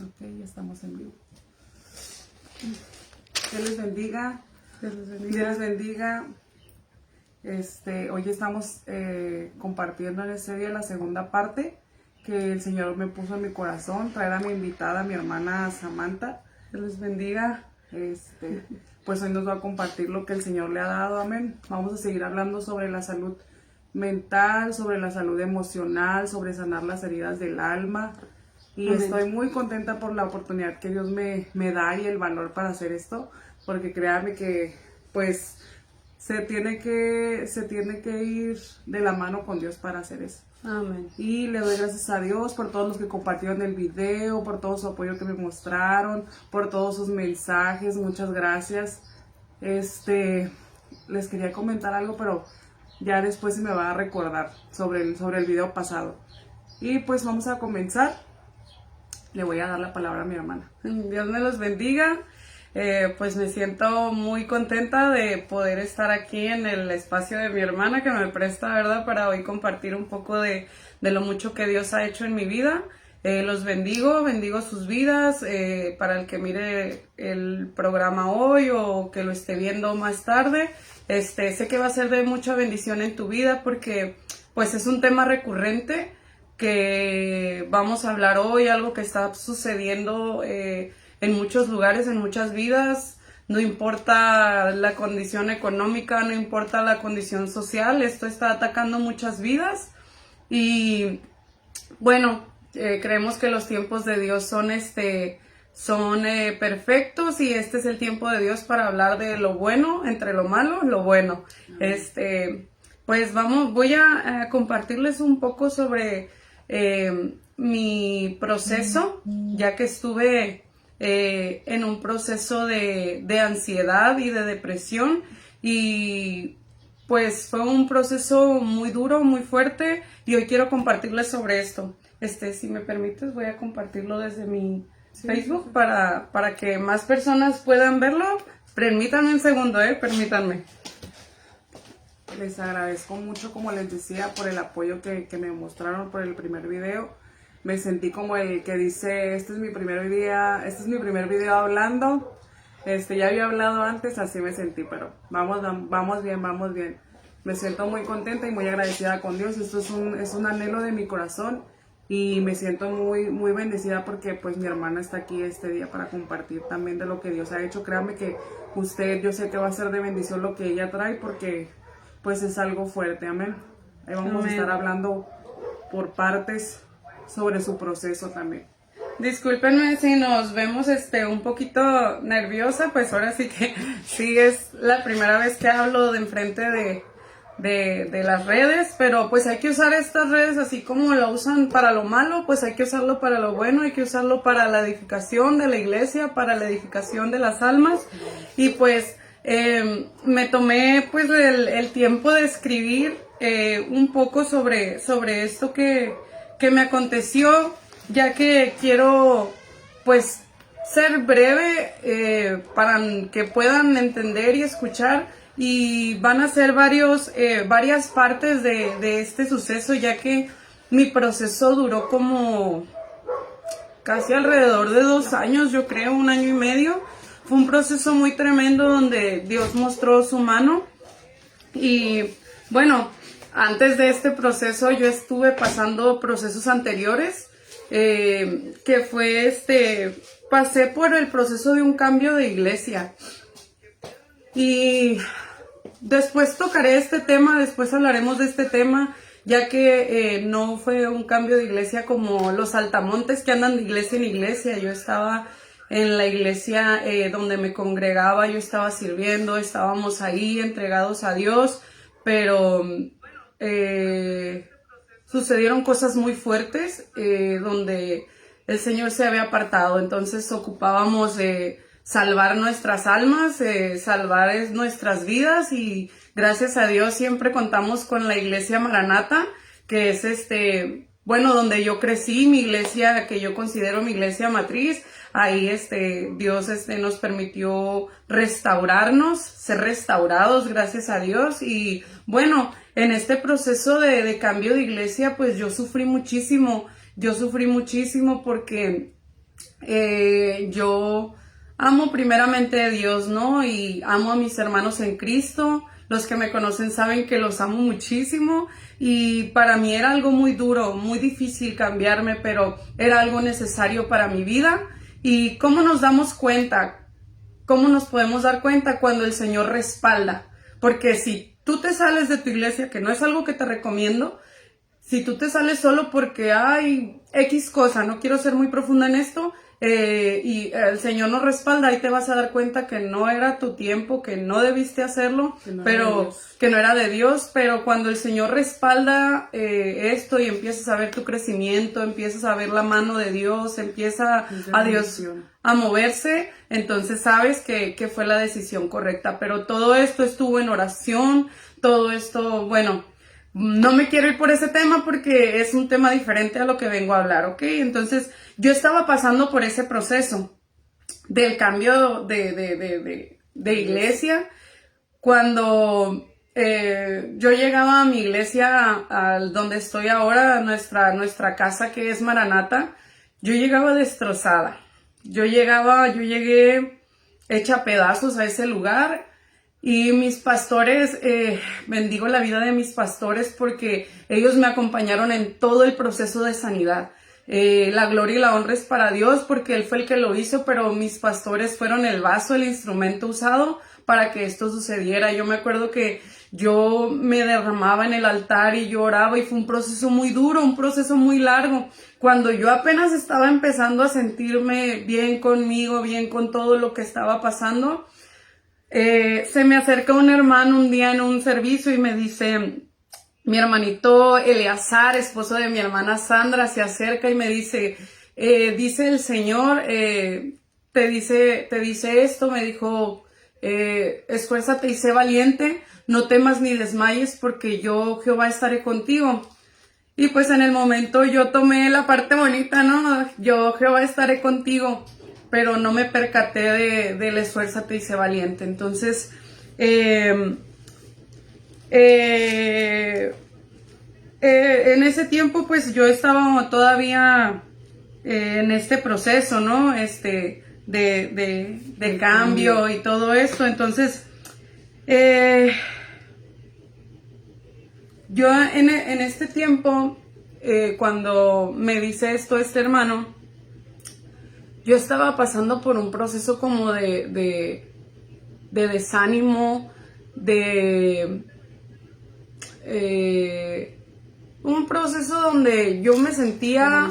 Ok, ya estamos en vivo. Que les bendiga. Dios les bendiga. Hoy estamos compartiendo en este día la segunda parte que el Señor me puso en mi corazón, traer a mi invitada, mi hermana Samantha. Que les bendiga. Pues hoy nos va a compartir lo que el Señor le ha dado, amén. Vamos a seguir hablando sobre la salud mental, sobre la salud emocional, sobre sanar las heridas del alma. Y amén. Estoy muy contenta por la oportunidad que Dios me da y el valor para hacer esto, porque créanme que pues se tiene que ir de la mano con Dios para hacer eso. Amén. Y le doy gracias a Dios por todos los que compartieron el video, por todo su apoyo que me mostraron, por todos sus mensajes. Muchas gracias. Les quería comentar algo, pero ya después se me va a recordar sobre el video pasado. Y pues vamos a comenzar. Le voy a dar la palabra a mi hermana. Dios me los bendiga. Pues me siento muy contenta de poder estar aquí en el espacio de mi hermana que me presta, ¿verdad? Para hoy compartir un poco de lo mucho que Dios ha hecho en mi vida. Los bendigo sus vidas. Para el que mire el programa hoy o que lo esté viendo más tarde, sé que va a ser de mucha bendición en tu vida porque pues es un tema recurrente que vamos a hablar hoy, algo que está sucediendo en muchos lugares, en muchas vidas. No importa la condición económica, no importa la condición social, esto está atacando muchas vidas. Y bueno, creemos que los tiempos de Dios son perfectos y este es el tiempo de Dios para hablar de lo bueno, entre lo malo, lo bueno. Pues voy a compartirles un poco sobre mi proceso, ya que estuve en un proceso de ansiedad y de depresión, y pues fue un proceso muy duro, muy fuerte, y hoy quiero compartirles sobre esto. Si me permites, voy a compartirlo desde mi Facebook para que más personas puedan verlo. Permítanme un segundo, permítanme. Les agradezco mucho, como les decía, por el apoyo que me mostraron por el primer video. Me sentí como el que dice, este es mi primer video hablando. Ya había hablado antes, así me sentí, pero vamos bien. Me siento muy contenta y muy agradecida con Dios. Esto es un anhelo de mi corazón y me siento muy, muy bendecida porque pues mi hermana está aquí este día para compartir también de lo que Dios ha hecho. Créanme que yo sé que va a ser de bendición lo que ella trae porque pues es algo fuerte, amén. Ahí vamos a estar hablando por partes sobre su proceso también. Discúlpenme si nos vemos un poquito nerviosa, pues ahora sí que sí es la primera vez que hablo de enfrente de las redes, pero pues hay que usar estas redes así como lo usan para lo malo, pues hay que usarlo para lo bueno, hay que usarlo para la edificación de la iglesia, para la edificación de las almas. Y pues me tomé pues el tiempo de escribir un poco sobre esto que me aconteció, ya que quiero pues ser breve para que puedan entender y escuchar, y van a ser varias partes de este suceso, ya que mi proceso duró como casi alrededor de 2 años, yo creo, 1 año y medio. Fue un proceso muy tremendo donde Dios mostró su mano. Y bueno, antes de este proceso yo estuve pasando procesos anteriores, que fue pasé por el proceso de un cambio de iglesia. Y después tocaré este tema, después hablaremos de este tema, ya que no fue un cambio de iglesia como los saltamontes que andan de iglesia en iglesia. Yo estaba en la iglesia donde me congregaba, yo estaba sirviendo, estábamos ahí entregados a Dios, pero sucedieron cosas muy fuertes donde el Señor se había apartado. Entonces ocupábamos salvar nuestras almas, salvar nuestras vidas, y gracias a Dios siempre contamos con la iglesia Maranata, que es donde yo crecí, mi iglesia, que yo considero mi iglesia matriz. Ahí Dios nos permitió restaurarnos, ser restaurados, gracias a Dios. Y bueno, en este proceso de cambio de iglesia, pues yo sufrí muchísimo porque yo amo primeramente a Dios, ¿no? Y amo a mis hermanos en Cristo. Los que me conocen saben que los amo muchísimo y para mí era algo muy duro, muy difícil cambiarme, pero era algo necesario para mi vida. ¿Y cómo nos damos cuenta? ¿Cómo nos podemos dar cuenta cuando el Señor respalda? Porque si tú te sales de tu iglesia, que no es algo que te recomiendo, si tú te sales solo porque hay X cosa, no quiero ser muy profunda en esto, y el Señor nos respalda, ahí te vas a dar cuenta que no era tu tiempo, que no debiste hacerlo, pero que no era de Dios. Pero cuando el Señor respalda esto y empiezas a ver tu crecimiento, empiezas a ver la mano de Dios, empieza a Dios a moverse, entonces sabes que fue la decisión correcta. Pero todo esto estuvo en oración, todo esto, bueno, no me quiero ir por ese tema porque es un tema diferente a lo que vengo a hablar, ¿ok? Entonces, yo estaba pasando por ese proceso del cambio de iglesia. Cuando yo llegaba a mi iglesia, donde estoy ahora, nuestra casa que es Maranata, yo llegaba destrozada. Yo llegué hecha pedazos a ese lugar. Y mis pastores, bendigo la vida de mis pastores porque ellos me acompañaron en todo el proceso de sanidad. La gloria y la honra es para Dios porque Él fue el que lo hizo, pero mis pastores fueron el vaso, el instrumento usado para que esto sucediera. Yo me acuerdo que yo me derramaba en el altar y yo oraba y fue un proceso muy duro, un proceso muy largo. Cuando yo apenas estaba empezando a sentirme bien conmigo, bien con todo lo que estaba pasando, se me acerca un hermano un día en un servicio y me dice, mi hermanito Eleazar, esposo de mi hermana Sandra, se acerca y me dice, dice el Señor, te dice esto, me dijo, esfuérzate y sé valiente, no temas ni desmayes porque yo, Jehová, estaré contigo. Y pues en el momento yo tomé la parte bonita, ¿no? Yo, Jehová, estaré contigo, pero no me percaté del esfuérzate y sé valiente. Entonces, en ese tiempo, pues yo estaba todavía en este proceso, ¿no? De cambio y todo esto. Entonces, yo en este tiempo, cuando me dice esto este hermano, yo estaba pasando por un proceso como de desánimo, un proceso donde yo me sentía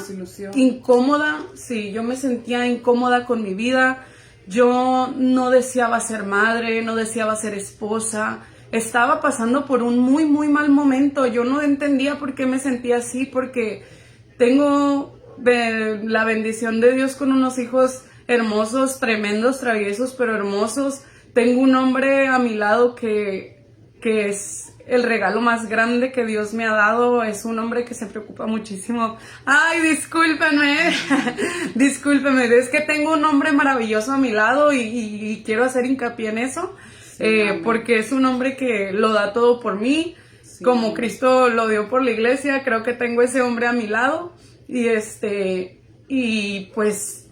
incómoda, sí, yo me sentía incómoda con mi vida, yo no deseaba ser madre, no deseaba ser esposa, estaba pasando por un muy, muy mal momento, yo no entendía por qué me sentía así, porque tengo la bendición de Dios con unos hijos hermosos, tremendos, traviesos, pero hermosos. Tengo un hombre a mi lado que es el regalo más grande que Dios me ha dado. Es un hombre que se preocupa muchísimo. Ay, discúlpenme, discúlpenme, es que tengo un hombre maravilloso a mi lado y quiero hacer hincapié en eso, porque es un hombre que lo da todo por mí, como Cristo lo dio por la iglesia. Creo que tengo ese hombre a mi lado. Y pues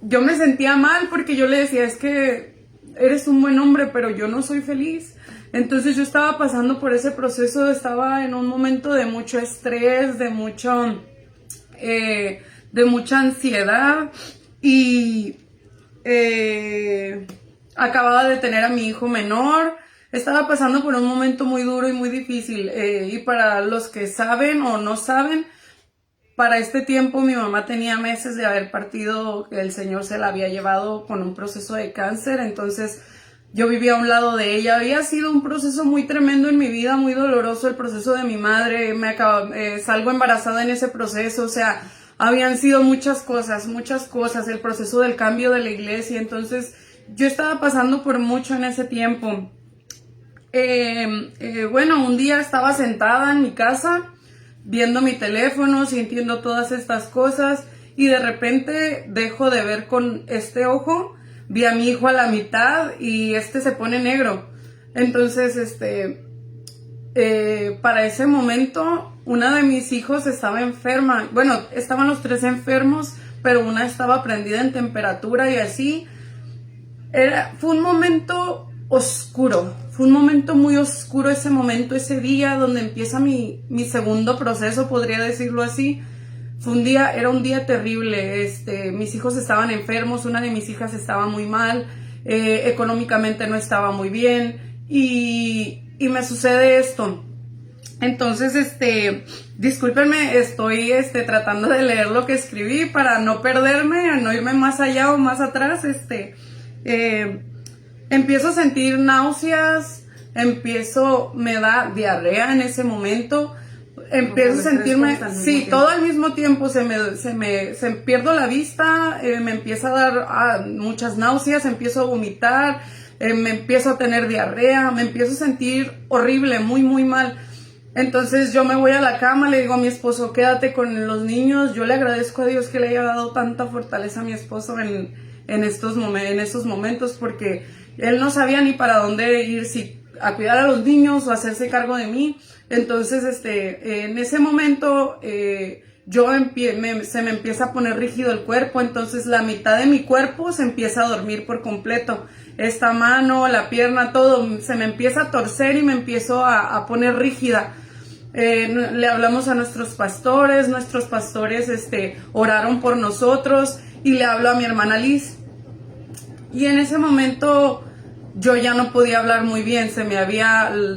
yo me sentía mal porque yo le decía, es que eres un buen hombre, pero yo no soy feliz. Entonces yo estaba pasando por ese proceso, estaba en un momento de mucho estrés, de mucha ansiedad y acababa de tener a mi hijo menor. Estaba pasando por un momento muy duro y muy difícil, y para los que saben o no saben, para este tiempo mi mamá tenía meses de haber partido, el Señor se la había llevado con un proceso de cáncer. Entonces yo vivía a un lado de ella. Había sido un proceso muy tremendo en mi vida, muy doloroso el proceso de mi madre. Salgo embarazada en ese proceso, o sea, habían sido muchas cosas, el proceso del cambio de la iglesia. Entonces yo estaba pasando por mucho en ese tiempo. Bueno, un día estaba sentada en mi casa viendo mi teléfono, sintiendo todas estas cosas, y de repente dejo de ver con este ojo, vi a mi hijo a la mitad y se pone negro. Entonces, para ese momento, una de mis hijos estaba enferma. Bueno, estaban los tres enfermos, pero una estaba prendida en temperatura y así. Fue un momento oscuro, fue un momento muy oscuro ese momento, ese día donde empieza mi segundo proceso, podría decirlo así. Era un día terrible, mis hijos estaban enfermos, una de mis hijas estaba muy mal, económicamente no estaba muy bien y me sucede esto. Entonces, discúlpenme, estoy tratando de leer lo que escribí para no perderme, no irme más allá o más atrás. Empiezo a sentir náuseas, me da diarrea en ese momento, empiezo a sentirme, sí, todo al mismo tiempo, pierdo la vista, me empieza a dar muchas náuseas, empiezo a vomitar, me empiezo a tener diarrea, me empiezo a sentir horrible, muy, muy mal. Entonces yo me voy a la cama, le digo a mi esposo, quédate con los niños. Yo le agradezco a Dios que le haya dado tanta fortaleza a mi esposo en estos momentos, porque él no sabía ni para dónde ir, si a cuidar a los niños o hacerse cargo de mí. Entonces, en ese momento se me empieza a poner rígido el cuerpo, entonces la mitad de mi cuerpo se empieza a dormir por completo. Esta mano, la pierna, todo se me empieza a torcer y me empiezo a poner rígida. Le hablamos a nuestros pastores oraron por nosotros y le hablo a mi hermana Liz. Y en ese momento yo ya no podía hablar muy bien,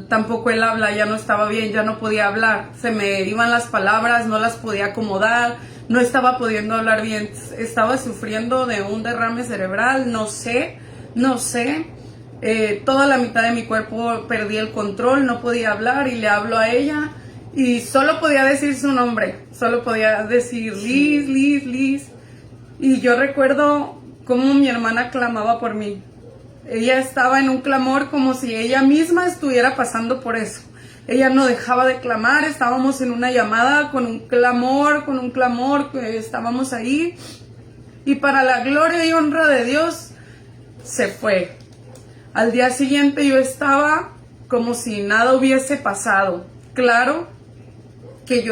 tampoco el habla ya no estaba bien, ya no podía hablar, se me iban las palabras, no las podía acomodar, no estaba pudiendo hablar bien, estaba sufriendo de un derrame cerebral, no sé, toda la mitad de mi cuerpo perdí el control, no podía hablar y le hablo a ella y solo podía decir su nombre, solo podía decir Liz, y yo recuerdo cómo mi hermana clamaba por mí. Ella estaba en un clamor como si ella misma estuviera pasando por eso. Ella no dejaba de clamar, estábamos en una llamada con un clamor, estábamos ahí. Y para la gloria y honra de Dios, se fue. Al día siguiente yo estaba como si nada hubiese pasado. Claro que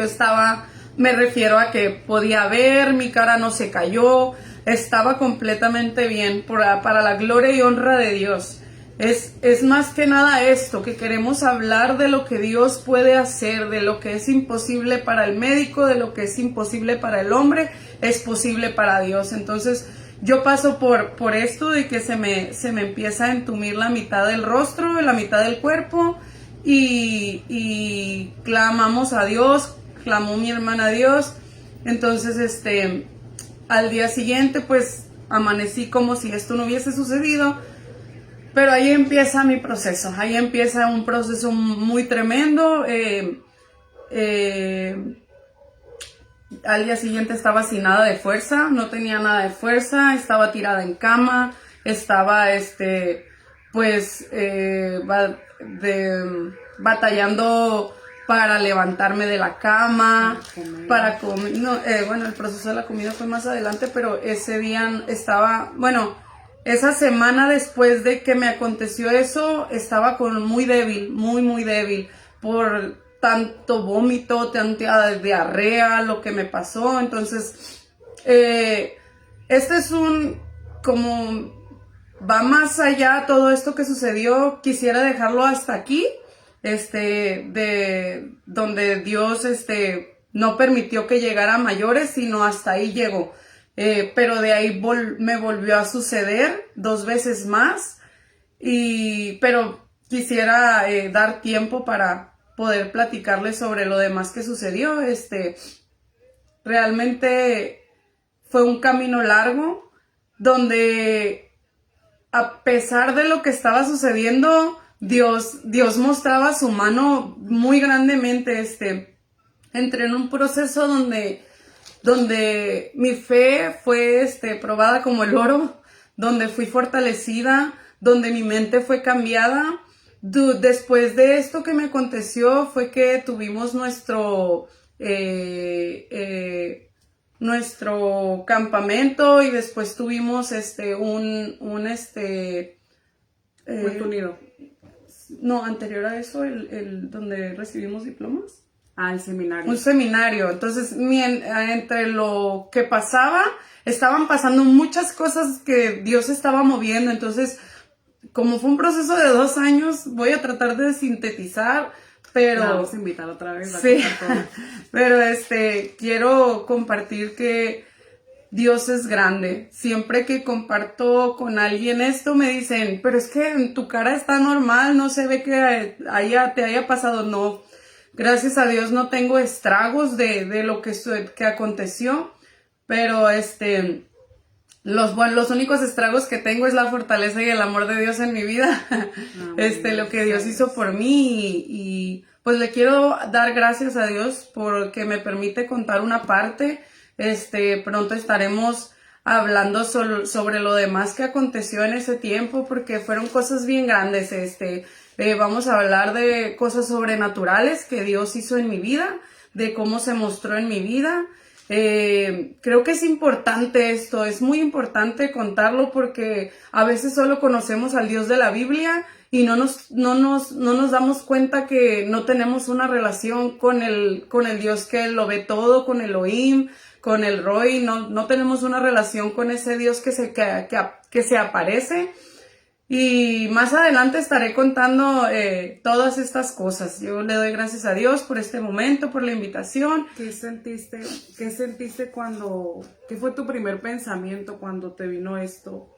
me refiero a que podía ver, mi cara no se cayó, estaba completamente bien, para la gloria y honra de Dios. Es más que nada esto, que queremos hablar de lo que Dios puede hacer, de lo que es imposible para el médico, de lo que es imposible para el hombre, es posible para Dios. Entonces, yo paso por esto de que se me empieza a entumir la mitad del rostro, la mitad del cuerpo, y clamamos a Dios, clamó mi hermana a Dios. Entonces, al día siguiente, pues, amanecí como si esto no hubiese sucedido, pero ahí empieza mi proceso, ahí empieza un proceso muy tremendo. Al día siguiente estaba sin nada de fuerza, no tenía nada de fuerza, estaba tirada en cama, estaba, batallando para levantarme de la cama, para comer. El proceso de la comida fue más adelante, pero ese día esa semana después de que me aconteció eso, estaba muy débil, muy débil, por tanto vómito, tanta diarrea, lo que me pasó. Entonces, va más allá todo esto que sucedió. Quisiera dejarlo hasta aquí, de donde Dios, no permitió que llegara a mayores, sino hasta ahí llegó. Pero de ahí me volvió a suceder 2 veces más, pero quisiera dar tiempo para poder platicarles sobre lo demás que sucedió. Realmente fue un camino largo, donde a pesar de lo que estaba sucediendo, Dios mostraba su mano muy grandemente. Entré en un proceso donde mi fe fue probada como el oro, donde fui fortalecida, donde mi mente fue cambiada. Después de esto que me aconteció fue que tuvimos nuestro campamento, y después tuvimos Puerto Unido. no, anterior a eso, el donde recibimos diplomas. Al seminario. Un seminario. Entonces, entre lo que pasaba, estaban pasando muchas cosas que Dios estaba moviendo. Entonces, como fue un proceso de 2 años, voy a tratar de sintetizar, pero... La vamos a invitar otra vez. Sí, pero quiero compartir que Dios es grande. Siempre que comparto con alguien esto, me dicen, pero es que en tu cara está normal, no se ve que te haya pasado. No, gracias a Dios no tengo estragos de lo que aconteció, pero los únicos estragos que tengo es la fortaleza y el amor de Dios en mi vida. Lo que Dios hizo por mí y pues le quiero dar gracias a Dios porque me permite contar una parte. Pronto estaremos hablando sobre lo demás que aconteció en ese tiempo porque fueron cosas bien grandes. Vamos a hablar de cosas sobrenaturales que Dios hizo en mi vida, de cómo se mostró en mi vida. Creo que es importante esto, es muy importante contarlo porque a veces solo conocemos al Dios de la Biblia y no nos damos cuenta que no tenemos una relación con el Dios que lo ve todo, con Elohim, con el Roy, no tenemos una relación con ese Dios que se aparece. Y más adelante estaré contando todas estas cosas. Yo le doy gracias a Dios por este momento, por la invitación. ¿Qué sentiste qué fue tu primer pensamiento cuando te vino esto?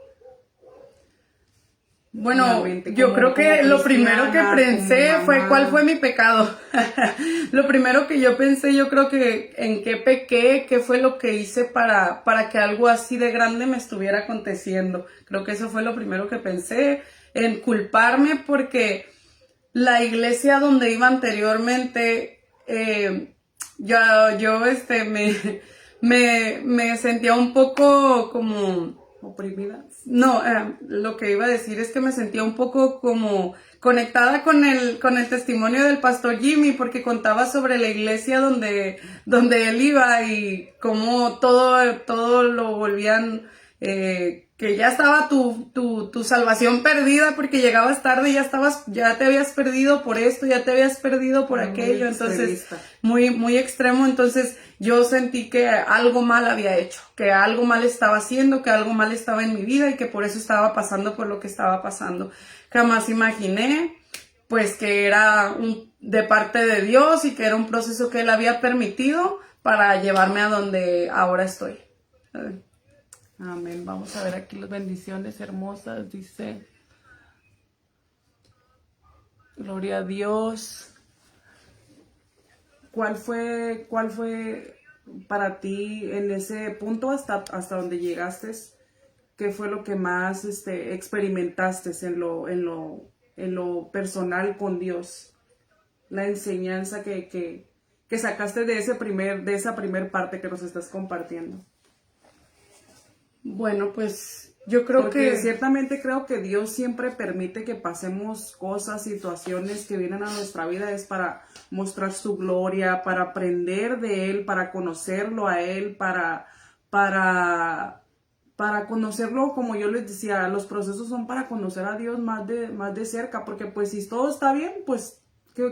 Bueno, yo creo que lo primero que pensé fue cuál fue mi pecado. Lo primero que yo pensé, yo creo que en qué pequé, qué fue lo que hice para que algo así de grande me estuviera aconteciendo. Creo que eso fue lo primero que pensé, en culparme porque la iglesia donde iba anteriormente, yo me sentía un poco como... ¿Oprimida? No, lo que iba a decir es que me sentía un poco como conectada con el testimonio del pastor Jimmy porque contaba sobre la iglesia donde él iba y cómo todo lo volvían, que ya estaba tu salvación perdida porque llegabas tarde y ya te habías perdido por esto, ya te habías perdido por aquello, entonces muy, muy extremo. Entonces yo sentí que algo mal había hecho, que algo mal estaba haciendo, que algo mal estaba en mi vida y que por eso estaba pasando por lo que estaba pasando. Jamás imaginé pues que era de parte de Dios y que era un proceso que Él había permitido para llevarme a donde ahora estoy. Amén. Vamos a ver aquí las bendiciones hermosas. Dice, gloria a Dios. ¿Cuál fue para ti en ese punto hasta donde llegaste? ¿Qué fue lo que más experimentaste en lo personal con Dios? La enseñanza que sacaste de esa primer parte que nos estás compartiendo. Bueno, pues yo creo Porque que... ciertamente creo que Dios siempre permite que pasemos cosas, situaciones que vienen a nuestra vida, es para mostrar su gloria, para aprender de Él, para conocerlo a Él, para conocerlo, como yo les decía, los procesos son para conocer a Dios más de cerca, porque pues si todo está bien, pues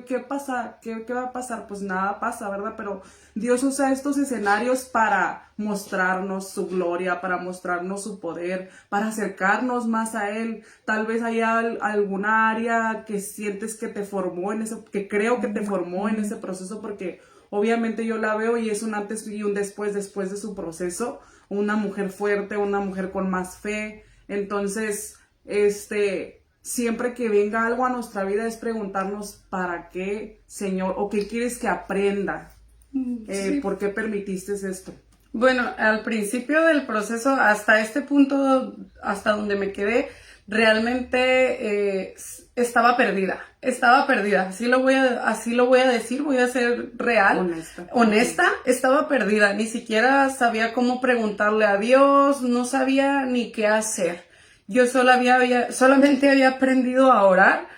¿qué pasa? ¿Qué va a pasar? Pues nada pasa, ¿verdad? Pero Dios usa estos escenarios para mostrarnos su gloria, para mostrarnos su poder, para acercarnos más a Él. Tal vez haya alguna área que sientes que te formó que creo que te formó en ese proceso, porque obviamente yo la veo y es un antes y un después de su proceso. Una mujer fuerte, una mujer con más fe. Entonces, siempre que venga algo a nuestra vida es preguntarnos ¿para qué, Señor? ¿O qué quieres que aprenda? Sí. ¿Por qué permitiste esto? Bueno, al principio del proceso, hasta este punto, hasta donde me quedé, realmente estaba perdida, así lo voy a decir, voy a ser real, honesta, estaba perdida, ni siquiera sabía cómo preguntarle a Dios, no sabía ni qué hacer. Yo solamente había aprendido a orar,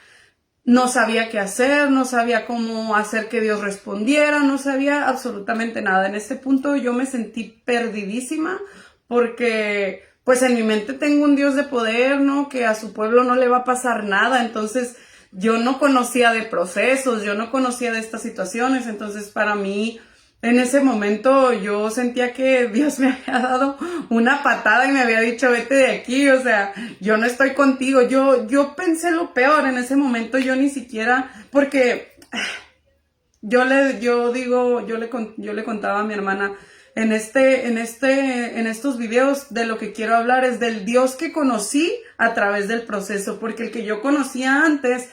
no sabía qué hacer, no sabía cómo hacer que Dios respondiera, no sabía absolutamente nada. En este punto yo me sentí perdidísima porque pues en mi mente tengo un Dios de poder, ¿no? Que a su pueblo no le va a pasar nada. Entonces yo no conocía de procesos, yo no conocía de estas situaciones, entonces para mí en ese momento yo sentía que Dios me había dado una patada y me había dicho, vete de aquí, o sea, yo no estoy contigo. Yo pensé lo peor en ese momento, yo ni siquiera, porque yo le contaba a mi hermana, en estos videos de lo que quiero hablar es del Dios que conocí a través del proceso, porque el que yo conocía antes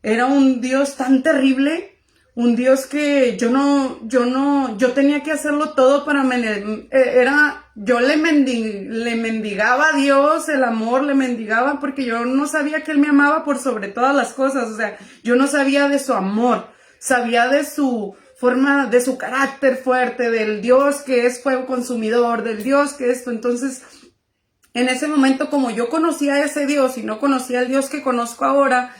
era un Dios tan terrible, un Dios que yo tenía que hacerlo todo para yo le mendigaba a Dios el amor, le mendigaba porque yo no sabía que Él me amaba por sobre todas las cosas, o sea, yo no sabía de su amor, sabía de su forma, de su carácter fuerte, del Dios que es fuego consumidor, del Dios que esto, entonces en ese momento como yo conocía a ese Dios y no conocía al Dios que conozco ahora,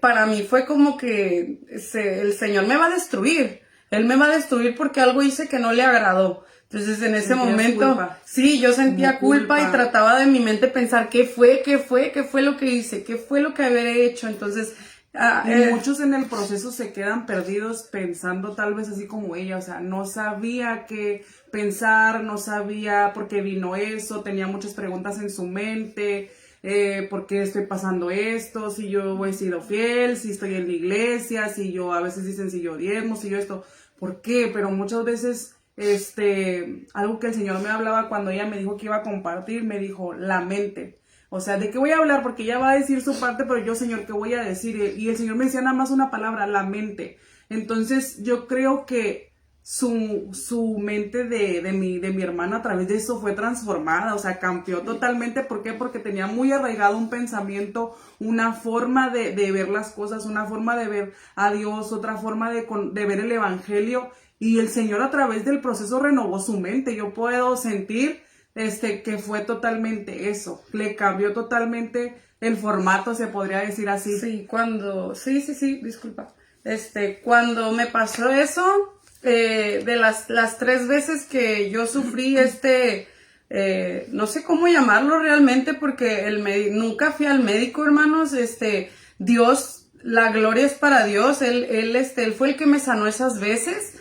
para mí fue como que el Señor me va a destruir. Él me va a destruir porque algo hice que no le agradó. Entonces en ese momento, culpa. Sí, yo sentía culpa y trataba de mi mente pensar qué fue lo que hice, qué fue lo que había hecho. Entonces, muchos en el proceso se quedan perdidos pensando tal vez así como ella, o sea, no sabía qué pensar, no sabía por qué vino eso, tenía muchas preguntas en su mente. ¿Por qué estoy pasando esto? Si yo he sido fiel, si estoy en la iglesia, si yo a veces dicen si yo diezmo, si yo esto, ¿por qué? Pero muchas veces, algo que el Señor me hablaba cuando ella me dijo que iba a compartir, me dijo, la mente. O sea, ¿de qué voy a hablar? Porque ella va a decir su parte, pero yo, Señor, ¿qué voy a decir? Y el Señor me decía nada más una palabra, la mente. Entonces, yo creo que su mente de mi hermana a través de eso fue transformada, o sea, cambió totalmente. ¿Por qué? Porque tenía muy arraigado un pensamiento, una forma de ver las cosas, una forma de ver a Dios, otra forma de ver el evangelio, y el Señor a través del proceso renovó su mente. Yo puedo sentir que fue totalmente eso, le cambió totalmente el formato, se podría decir así. Sí, disculpa. Cuando me pasó eso, de las 3 veces que yo sufrí no sé cómo llamarlo realmente porque nunca fui al médico, hermanos, Dios, la gloria es para Dios, él fue el que me sanó esas veces,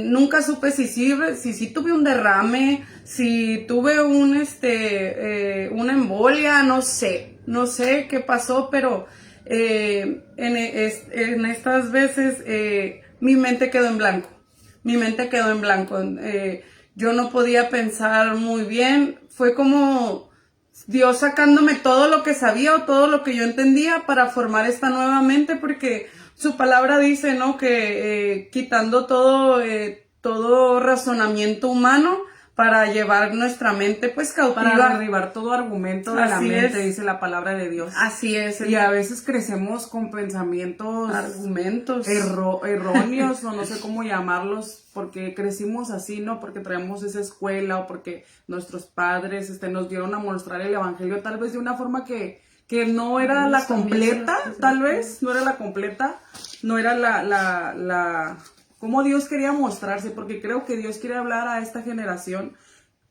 nunca supe si tuve un derrame, si tuve una embolia, no sé qué pasó, pero en estas veces mi mente quedó en blanco. Yo no podía pensar muy bien. Fue como Dios sacándome todo lo que sabía o todo lo que yo entendía para formar esta nueva mente, porque su palabra dice, ¿no? Que quitando todo razonamiento humano para llevar nuestra mente pues cautiva. Para derribar todo argumento de la mente, dice la palabra de Dios. Así es. Y a veces crecemos con pensamientos, argumentos erróneos o no sé cómo llamarlos, porque crecimos así, ¿no? Porque traemos esa escuela o porque nuestros padres nos dieron a mostrar el evangelio tal vez de una forma que no era la completa, tal vez, no era la completa, no era la cómo Dios quería mostrarse, porque creo que Dios quiere hablar a esta generación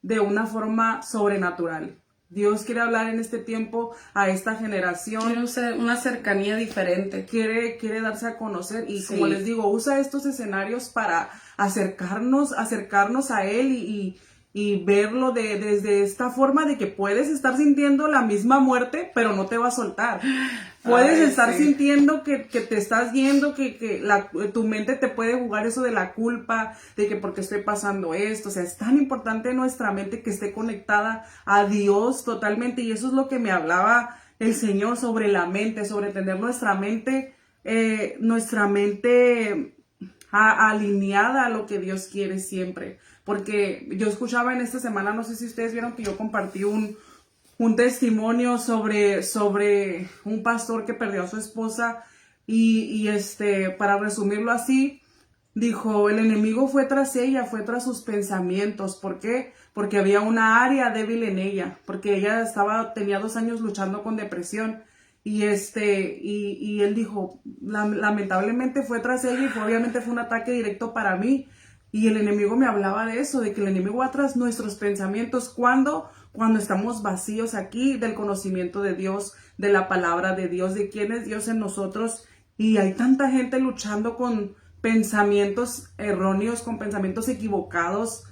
de una forma sobrenatural. Dios quiere hablar en este tiempo a esta generación. Quiere una cercanía diferente. Quiere darse a conocer y como les digo, usa estos escenarios para acercarnos a Él y verlo desde esta forma de que puedes estar sintiendo la misma muerte, pero no te va a soltar. Puedes estar sintiendo que te estás yendo, que tu mente te puede jugar eso de la culpa, de que porque estoy pasando esto. O sea, es tan importante nuestra mente que esté conectada a Dios totalmente. Y eso es lo que me hablaba el Señor sobre la mente, sobre tener nuestra mente alineada a lo que Dios quiere siempre. Porque yo escuchaba en esta semana, no sé si ustedes vieron que yo compartí un testimonio sobre un pastor que perdió a su esposa y para resumirlo así, dijo, el enemigo fue tras ella, fue tras sus pensamientos. ¿Por qué? Porque había una área débil en ella, porque ella tenía 2 años luchando con depresión. Y él dijo, lamentablemente fue tras ella y obviamente fue un ataque directo para mí, Y el enemigo me hablaba de eso, de que el enemigo va tras nuestros pensamientos. ¿Cuándo? Cuando estamos vacíos aquí del conocimiento de Dios, de la palabra de Dios, de quién es Dios en nosotros. Y hay tanta gente luchando con pensamientos erróneos, con pensamientos equivocados.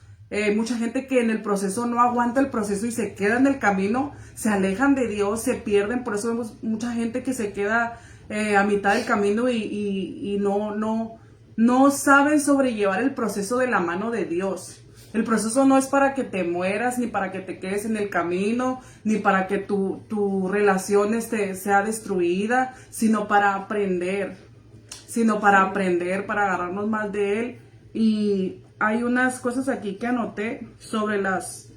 Mucha gente que en el proceso no aguanta el proceso y se queda en el camino, se alejan de Dios, se pierden. Por eso vemos mucha gente que se queda a mitad del camino y no saben sobrellevar el proceso de la mano de Dios. El proceso no es para que te mueras, ni para que te quedes en el camino, ni para que tu relación sea destruida, sino para aprender, para agarrarnos más de Él. Y hay unas cosas aquí que anoté sobre los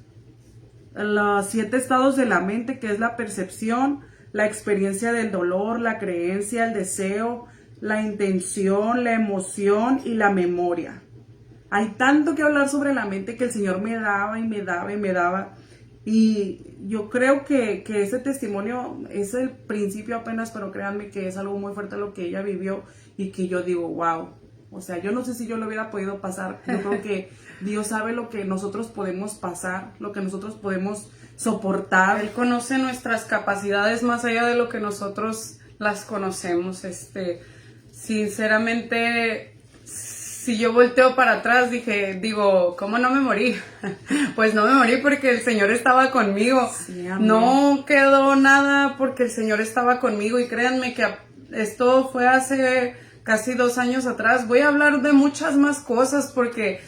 7 estados de la mente, que es la percepción, la experiencia del dolor, la creencia, el deseo, la intención, la emoción y la memoria. Hay tanto que hablar sobre la mente que el Señor me daba y me daba y me daba. Y yo creo que ese testimonio es el principio apenas, pero créanme que es algo muy fuerte lo que ella vivió y que yo digo, wow. O sea, yo no sé si yo lo hubiera podido pasar. Yo creo que Dios sabe lo que nosotros podemos pasar, lo que nosotros podemos soportar. Él conoce nuestras capacidades más allá de lo que nosotros las conocemos. Sinceramente, si yo volteo para atrás, digo, ¿cómo no me morí? Pues no me morí porque el Señor estaba conmigo. Sí, amén. No quedó nada porque el Señor estaba conmigo. Y créanme que esto fue hace casi 2 años atrás. Voy a hablar de muchas más cosas porque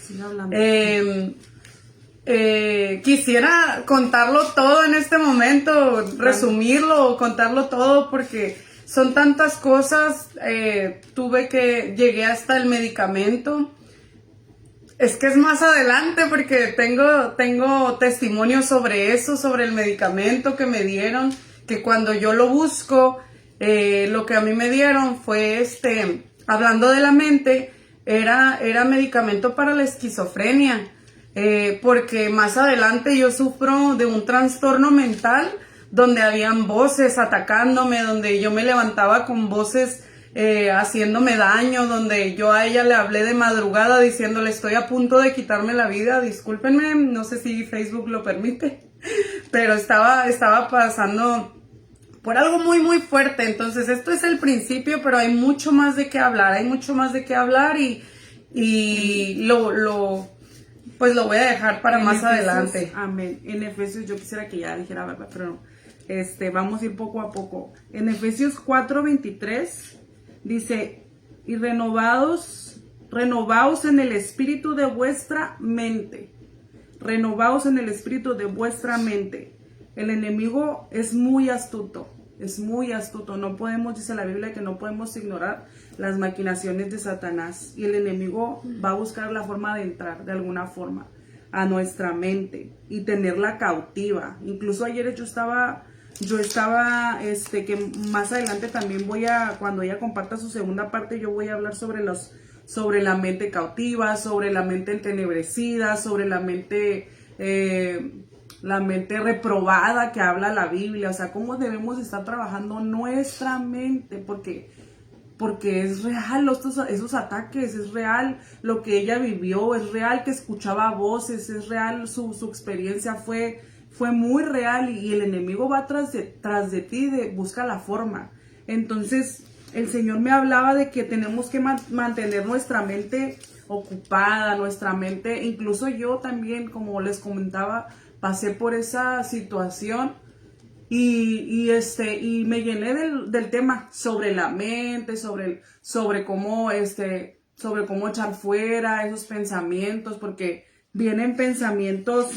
quisiera contarlo todo en este momento, resumirlo, contarlo todo porque son tantas cosas. Llegué hasta el medicamento. Es que es más adelante porque tengo testimonios sobre eso, sobre el medicamento que me dieron, que cuando yo lo busco, lo que a mí me dieron fue hablando de la mente, era medicamento para la esquizofrenia, porque más adelante yo sufro de un trastorno mental donde habían voces atacándome, donde yo me levantaba con voces haciéndome daño, donde yo a ella le hablé de madrugada diciéndole estoy a punto de quitarme la vida, discúlpenme, no sé si Facebook lo permite, pero estaba pasando por algo muy muy fuerte. Entonces esto es el principio, pero hay mucho más de qué hablar, y pues lo voy a dejar para más adelante. Amén. En Efesios, yo quisiera que ya dijera verdad, pero no. Vamos a ir poco a poco. En Efesios 4:23 dice, y renovaos en el espíritu de vuestra mente. Renovaos en el espíritu de vuestra mente. El enemigo es muy astuto. No podemos, dice la Biblia, que no podemos ignorar las maquinaciones de Satanás. Y el enemigo va a buscar la forma de entrar de alguna forma a nuestra mente y tenerla cautiva. Incluso ayer yo estaba, que más adelante también cuando ella comparta su segunda parte, yo voy a hablar sobre la mente cautiva, sobre la mente entenebrecida, sobre la mente reprobada que habla la Biblia. O sea, cómo debemos estar trabajando nuestra mente, porque es real esos ataques, es real lo que ella vivió, es real que escuchaba voces, es real su experiencia fue muy real, y el enemigo va tras de ti, busca la forma. Entonces el Señor me hablaba de que tenemos que mantener nuestra mente ocupada, nuestra mente, incluso yo también, como les comentaba, pasé por esa situación. Y me llené del tema sobre la mente, sobre cómo echar fuera esos pensamientos, porque vienen pensamientos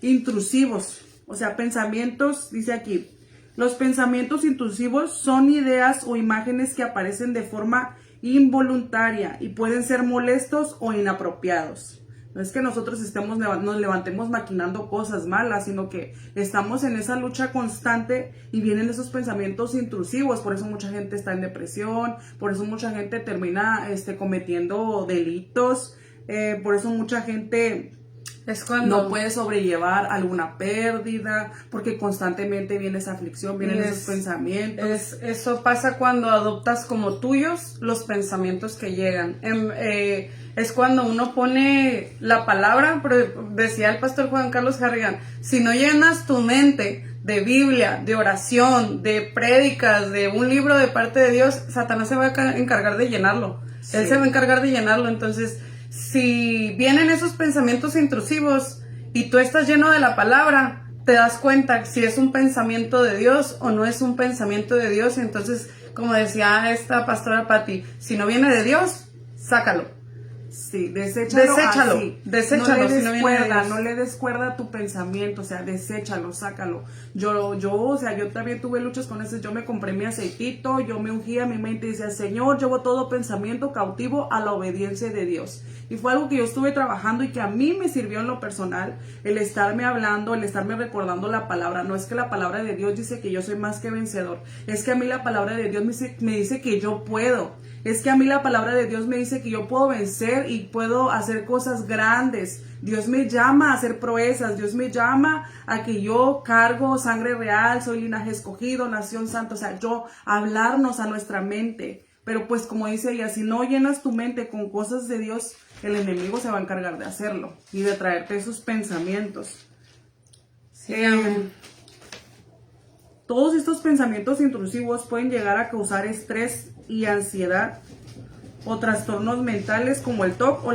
intrusivos. O sea, pensamientos, dice aquí, los pensamientos intrusivos son ideas o imágenes que aparecen de forma involuntaria y pueden ser molestos o inapropiados. No es que nosotros nos levantemos maquinando cosas malas, sino que estamos en esa lucha constante y vienen esos pensamientos intrusivos. Por eso mucha gente está en depresión, por eso mucha gente termina cometiendo delitos, por eso mucha gente Es cuando no puedes sobrellevar alguna pérdida, porque constantemente viene esa aflicción, vienen esos pensamientos. Eso pasa cuando adoptas como tuyos los pensamientos que llegan. Es cuando uno pone la palabra, decía el pastor Juan Carlos Harrigan, si no llenas tu mente de Biblia, de oración, de prédicas, de un libro de parte de Dios, Satanás se va a encargar de llenarlo. Sí. Él se va a encargar de llenarlo. Entonces, si vienen esos pensamientos intrusivos y tú estás lleno de la palabra, te das cuenta si es un pensamiento de Dios o no es un pensamiento de Dios. Entonces, como decía esta pastora Patti, si no viene de Dios, sácalo. Sí, deséchalo. No le des cuerda a tu pensamiento, o sea, deséchalo, sácalo. O sea, yo también tuve luchas con eso. Yo me compré mi aceitito, yo me ungía mi mente y decía, Señor, llevo todo pensamiento cautivo a la obediencia de Dios. Y fue algo que yo estuve trabajando y que a mí me sirvió en lo personal, el estarme hablando, el estarme recordando la palabra. No es que la palabra de Dios dice que yo soy más que vencedor, es que a mí la palabra de Dios me dice que yo puedo. Es que a mí la palabra de Dios me dice que yo puedo vencer y puedo hacer cosas grandes. Dios me llama a hacer proezas. Dios me llama a que yo cargo sangre real, soy linaje escogido, nación santa. O sea, hablarnos a nuestra mente. Pero pues como dice ella, si no llenas tu mente con cosas de Dios, el enemigo se va a encargar de hacerlo y de traerte esos pensamientos. Sí, todos estos pensamientos intrusivos pueden llegar a causar estrés y ansiedad o trastornos mentales como el TOC o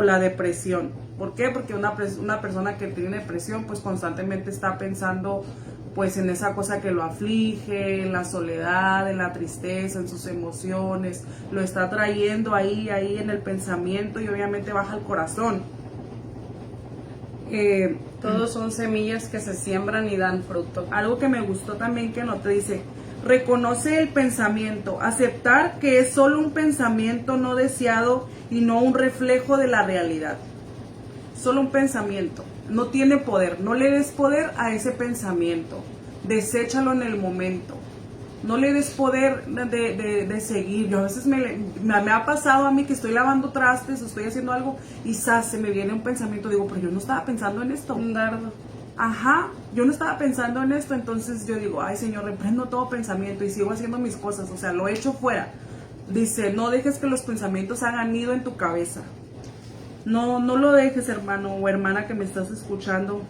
la depresión. ¿Por qué? Porque una persona que tiene depresión pues constantemente está pensando pues en esa cosa que lo aflige, en la soledad, en la tristeza, en sus emociones, lo está trayendo ahí en el pensamiento y obviamente baja el corazón. Todos son semillas que se siembran y dan fruto. Algo que me gustó también que te dice, reconoce el pensamiento, aceptar que es solo un pensamiento no deseado y no un reflejo de la realidad. Solo un pensamiento, no tiene poder, no le des poder a ese pensamiento, deséchalo en el momento. No le des poder de seguir. Yo a veces me ha pasado a mí que estoy lavando trastes o estoy haciendo algo y se me viene un pensamiento. Digo, pero yo no estaba pensando en esto. Un dardo. Ajá, yo no estaba pensando en esto. Entonces yo digo, ay Señor, reprendo todo pensamiento y sigo haciendo mis cosas. O sea, lo echo fuera. Dice, no dejes que los pensamientos hagan nido en tu cabeza. No lo dejes, hermano o hermana que me estás escuchando.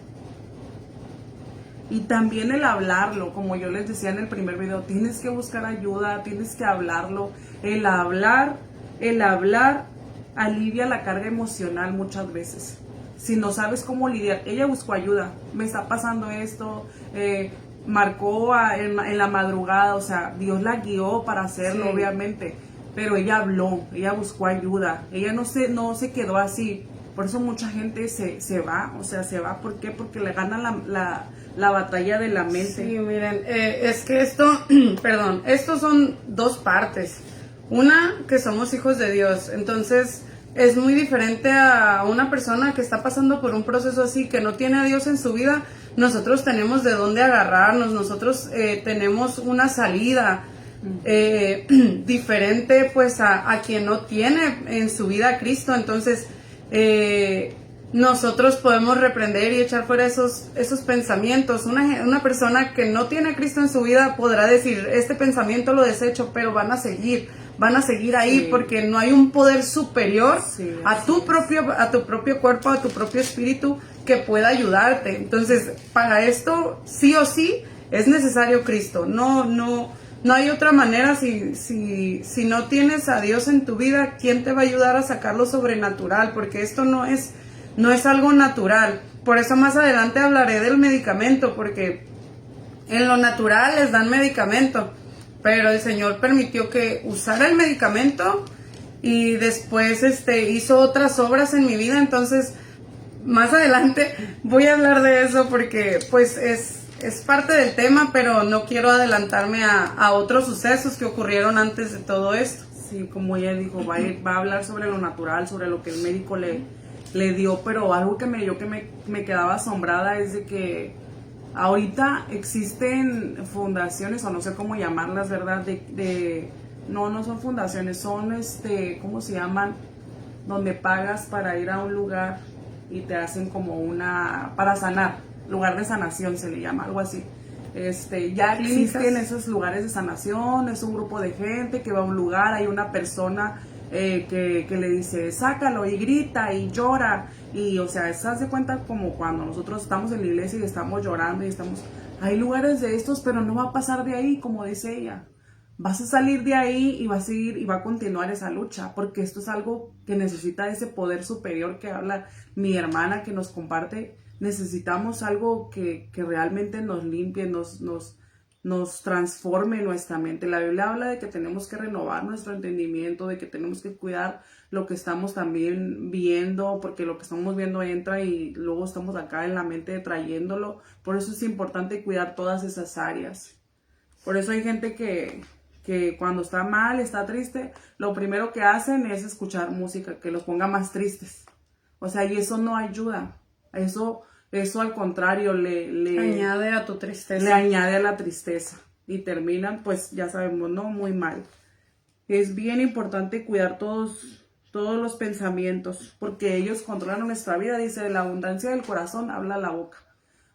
Y también el hablarlo, como yo les decía en el primer video, tienes que buscar ayuda, tienes que hablarlo. El hablar alivia la carga emocional muchas veces. Si no sabes cómo lidiar, ella buscó ayuda, me está pasando esto, marcó en la madrugada, o sea, Dios la guió para hacerlo, sí. Obviamente, pero ella habló, ella buscó ayuda, ella no se quedó así. Por eso mucha gente se va, o sea, se va, ¿por qué? Porque le gana la batalla de la mente. Sí, miren, es que estos son dos partes. Una, que somos hijos de Dios, entonces es muy diferente a una persona que está pasando por un proceso así, que no tiene a Dios en su vida. Nosotros tenemos de dónde agarrarnos, nosotros tenemos una salida diferente pues a quien no tiene en su vida a Cristo. Entonces nosotros podemos reprender y echar fuera esos pensamientos. Una persona que no tiene a Cristo en su vida podrá decir, este pensamiento lo desecho, pero van a seguir ahí, sí. Porque no hay un poder superior, sí, a tu propio cuerpo, a tu propio espíritu que pueda ayudarte. Entonces, para esto sí o sí es necesario Cristo. No hay otra manera. Si no tienes a Dios en tu vida, ¿quién te va a ayudar a sacar lo sobrenatural? Porque esto no es algo natural. Por eso más adelante hablaré del medicamento, porque en lo natural les dan medicamento, pero el Señor permitió que usara el medicamento y después hizo otras obras en mi vida. Entonces más adelante voy a hablar de eso, porque pues es parte del tema, pero no quiero adelantarme a otros sucesos que ocurrieron antes de todo esto. Sí, como ella dijo, va a hablar sobre lo natural, sobre lo que el médico le dio, pero algo que me quedaba asombrada es de que ahorita existen fundaciones, o no sé cómo llamarlas, ¿verdad? No son fundaciones, son ¿cómo se llaman? Donde pagas para ir a un lugar. y te hacen como para sanar, lugar de sanación se le llama, algo así. Ya existen esos lugares de sanación, es un grupo de gente que va a un lugar, hay una persona que le dice, sácalo, y grita y llora, y o sea, se hace cuenta como cuando nosotros estamos en la iglesia y estamos llorando y hay lugares de estos, pero no va a pasar de ahí, como dice ella. Vas a salir de ahí y vas a seguir y va a continuar esa lucha, porque esto es algo que necesita ese poder superior que habla mi hermana, que nos comparte. Necesitamos algo que realmente nos limpie, nos transforme nuestra mente. La Biblia habla de que tenemos que renovar nuestro entendimiento, de que tenemos que cuidar lo que estamos también viendo, porque lo que estamos viendo entra y luego estamos acá en la mente trayéndolo. Por eso es importante cuidar todas esas áreas. Por eso hay gente que cuando está mal, está triste, lo primero que hacen es escuchar música que los ponga más tristes. O sea, y eso no ayuda. Eso al contrario le añade a tu tristeza. Le añade a la tristeza. Y terminan, pues ya sabemos, ¿no? Muy mal. Es bien importante cuidar todos los pensamientos, porque ellos controlan nuestra vida. Dice, de la abundancia del corazón habla la boca.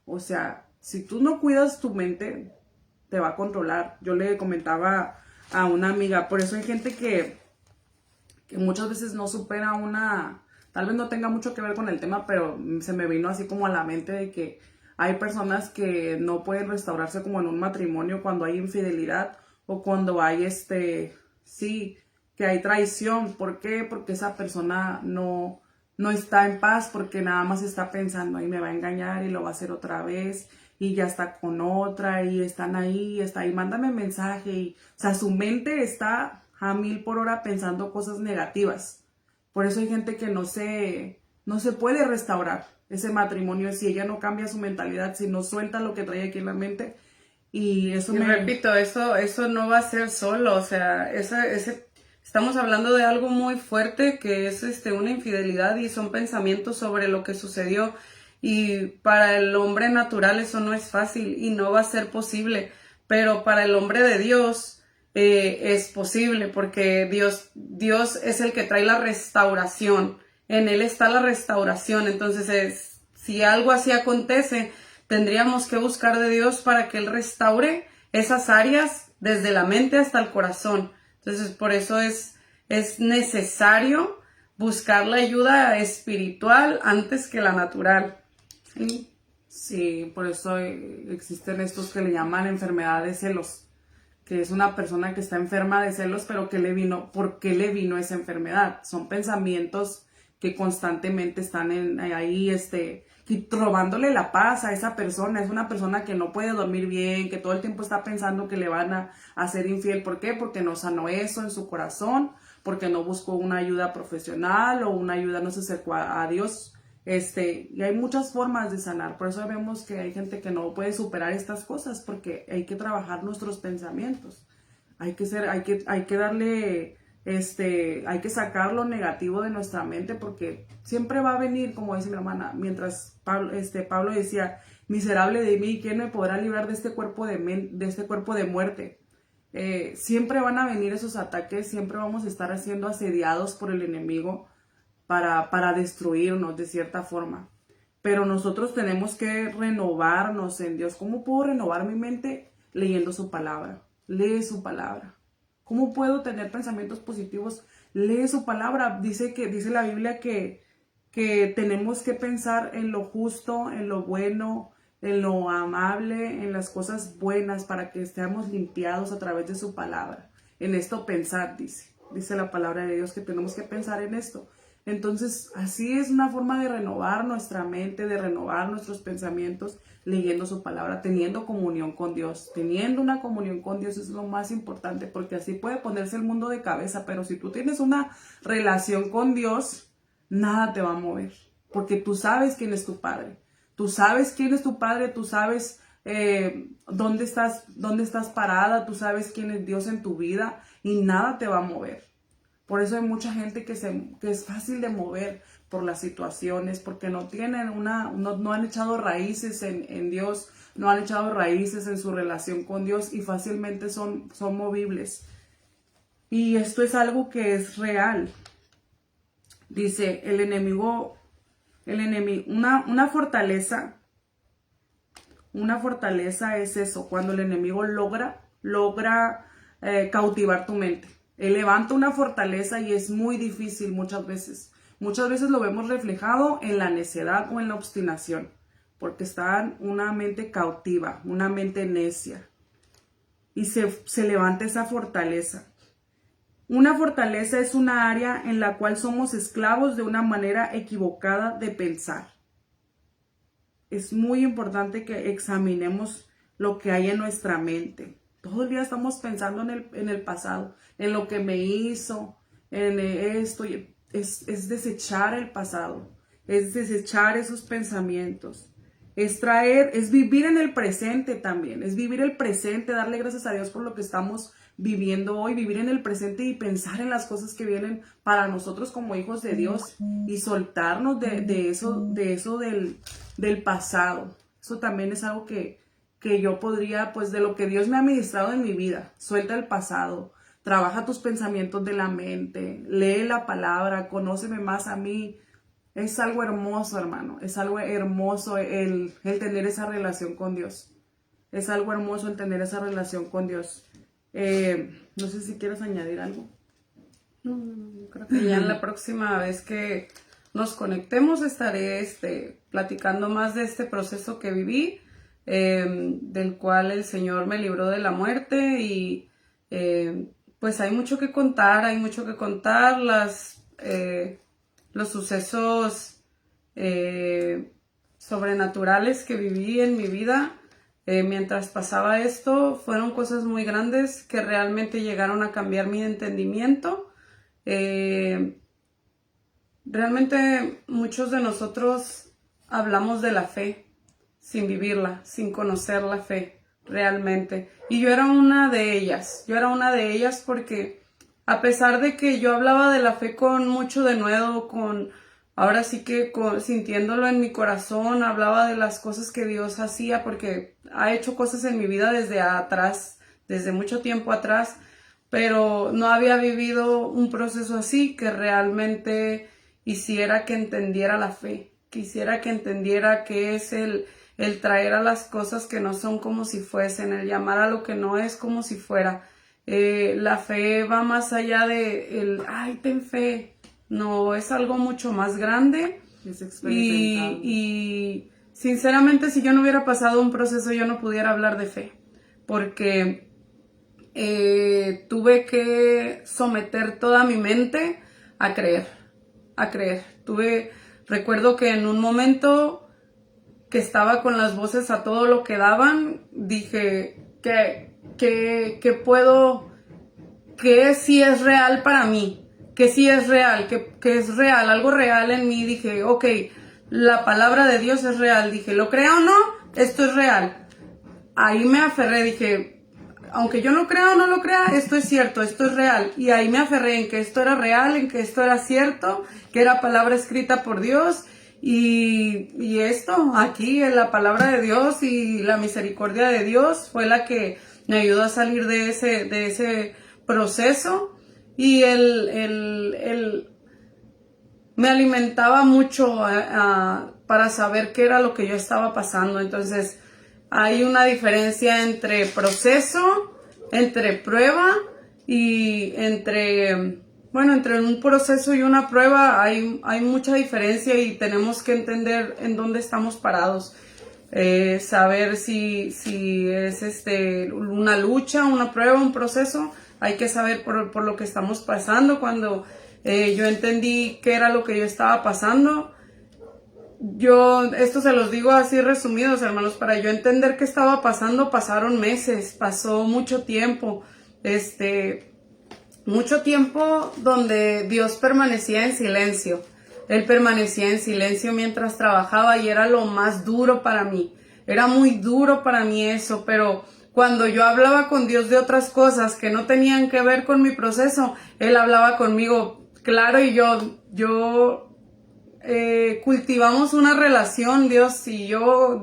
O sea, si tú no cuidas tu mente, te va a controlar. Yo le comentaba a una amiga, por eso hay gente que muchas veces no supera tal vez no tenga mucho que ver con el tema, pero se me vino así como a la mente de que hay personas que no pueden restaurarse como en un matrimonio cuando hay infidelidad o cuando hay que hay traición. ¿Por qué? Porque esa persona no está en paz, porque nada más está pensando, y me va a engañar y lo va a hacer otra vez, y ya está con otra, y está ahí, mándame mensaje, o sea, su mente está a 1000 por hora pensando cosas negativas. Por eso hay gente que no se puede restaurar ese matrimonio si ella no cambia su mentalidad, si no suelta lo que trae aquí en la mente. Y eso repito, eso no va a ser solo, o sea, estamos hablando de algo muy fuerte que es una infidelidad y son pensamientos sobre lo que sucedió. Y para el hombre natural eso no es fácil y no va a ser posible, pero para el hombre de Dios es posible, porque Dios es el que trae la restauración, en Él está la restauración. Entonces si algo así acontece, tendríamos que buscar de Dios para que Él restaure esas áreas desde la mente hasta el corazón. Entonces por eso es necesario buscar la ayuda espiritual antes que la natural. Sí, por eso existen estos que le llaman enfermedad de celos, que es una persona que está enferma de celos, pero ¿por qué le vino esa enfermedad? Son pensamientos que constantemente están ahí, robándole la paz a esa persona. Es una persona que no puede dormir bien, que todo el tiempo está pensando que le van a ser infiel. ¿Por qué? Porque no sanó eso en su corazón, porque no buscó una ayuda profesional o una ayuda, no se acercó a Dios. Y hay muchas formas de sanar. Por eso vemos que hay gente que no puede superar estas cosas, porque hay que trabajar nuestros pensamientos. Hay que darle, hay que sacar lo negativo de nuestra mente, porque siempre va a venir, como dice mi hermana, mientras Pablo decía, miserable de mí, ¿quién me podrá librar de este cuerpo de muerte? Siempre van a venir esos ataques, siempre vamos a estar siendo asediados por el enemigo para destruirnos de cierta forma. Pero nosotros tenemos que renovarnos en Dios. ¿Cómo puedo renovar mi mente? Leyendo su palabra. Lee su palabra. ¿Cómo puedo tener pensamientos positivos? Lee su palabra. Dice la Biblia que tenemos que pensar en lo justo, en lo bueno, en lo amable, en las cosas buenas, para que estemos limpiados a través de su palabra. En esto pensar, dice la palabra de Dios, que tenemos que pensar en esto. Entonces, así es una forma de renovar nuestra mente, de renovar nuestros pensamientos, leyendo su palabra, teniendo comunión con Dios. Teniendo una comunión con Dios es lo más importante, porque así puede ponerse el mundo de cabeza. Pero si tú tienes una relación con Dios, nada te va a mover, porque tú sabes quién es tu Padre. Tú sabes quién es tu Padre, tú sabes dónde estás parada, tú sabes quién es Dios en tu vida, y nada te va a mover. Por eso hay mucha gente que es fácil de mover por las situaciones, porque no han echado raíces en Dios, no han echado raíces en su relación con Dios, y fácilmente son movibles. Y esto es algo que es real. Dice, el enemigo El enemigo, una fortaleza es eso, cuando el enemigo logra cautivar tu mente. Él levanta una fortaleza y es muy difícil muchas veces. Muchas veces lo vemos reflejado en la necedad o en la obstinación, porque está en una mente cautiva, una mente necia. Y se levanta esa fortaleza. Una fortaleza es una área en la cual somos esclavos de una manera equivocada de pensar. Es muy importante que examinemos lo que hay en nuestra mente. Todo el día estamos pensando en el pasado, en lo que me hizo, en esto. Es desechar el pasado, es desechar esos pensamientos. Es vivir en el presente también, es vivir el presente, darle gracias a Dios por lo que estamos viviendo hoy, vivir en el presente y pensar en las cosas que vienen para nosotros como hijos de Dios y soltarnos de eso del pasado. Eso también es algo que yo podría, pues de lo que Dios me ha ministrado en mi vida. Suelta el pasado, trabaja tus pensamientos de la mente, lee la palabra, conóceme más a mí. Es algo hermoso, hermano, es algo hermoso el tener esa relación con Dios. Es algo hermoso el tener esa relación con Dios. No sé si quieres añadir algo. No, creo que ya en la próxima vez que nos conectemos estaré platicando más de este proceso que viví, del cual el Señor me libró de la muerte y pues hay mucho que contar, los sucesos sobrenaturales que viví en mi vida. Mientras pasaba esto, fueron cosas muy grandes que realmente llegaron a cambiar mi entendimiento. Realmente muchos de nosotros hablamos de la fe sin vivirla, sin conocer la fe realmente. Y yo era una de ellas porque a pesar de que yo hablaba de la fe con mucho denuedo, ahora sí que sintiéndolo en mi corazón, hablaba de las cosas que Dios hacía porque ha hecho cosas en mi vida desde atrás, desde mucho tiempo atrás, pero no había vivido un proceso así que realmente hiciera que entendiera la fe, que hiciera que entendiera que es el traer a las cosas que no son como si fuesen, el llamar a lo que no es como si fuera. La fe va más allá de ay, ten fe. No, es algo mucho más grande. Es experimentado. Y sinceramente, si yo no hubiera pasado un proceso, yo no pudiera hablar de fe, porque tuve que someter toda mi mente a creer. Recuerdo que en un momento que estaba con las voces a todo lo que daban, dije que puedo, que sí es real para mí, que sí es real, que es real, algo real en mí. Dije, ok, la palabra de Dios es real. Dije, lo crea o no, esto es real. Ahí me aferré, dije, aunque yo no crea o no lo crea, esto es cierto, esto es real. Y ahí me aferré en que esto era real, en que esto era cierto, que era palabra escrita por Dios. Y esto aquí, en la palabra de Dios y la misericordia de Dios, fue la que me ayudó a salir de ese proceso. Y me alimentaba mucho para saber qué era lo que yo estaba pasando. Entonces, hay una diferencia entre proceso, entre prueba y entre un proceso y una prueba hay mucha diferencia y tenemos que entender en dónde estamos parados. Saber si es una lucha, una prueba, un proceso. Hay que saber por lo que estamos pasando. Cuando yo entendí qué era lo que yo estaba pasando, esto se los digo así resumidos, hermanos, para yo entender qué estaba pasando, pasaron meses, pasó mucho tiempo, mucho tiempo donde Dios permanecía en silencio. Él permanecía en silencio mientras trabajaba y era lo más duro para mí. Era muy duro para mí eso, pero cuando yo hablaba con Dios de otras cosas que no tenían que ver con mi proceso, Él hablaba conmigo, claro, y yo cultivamos una relación, Dios y yo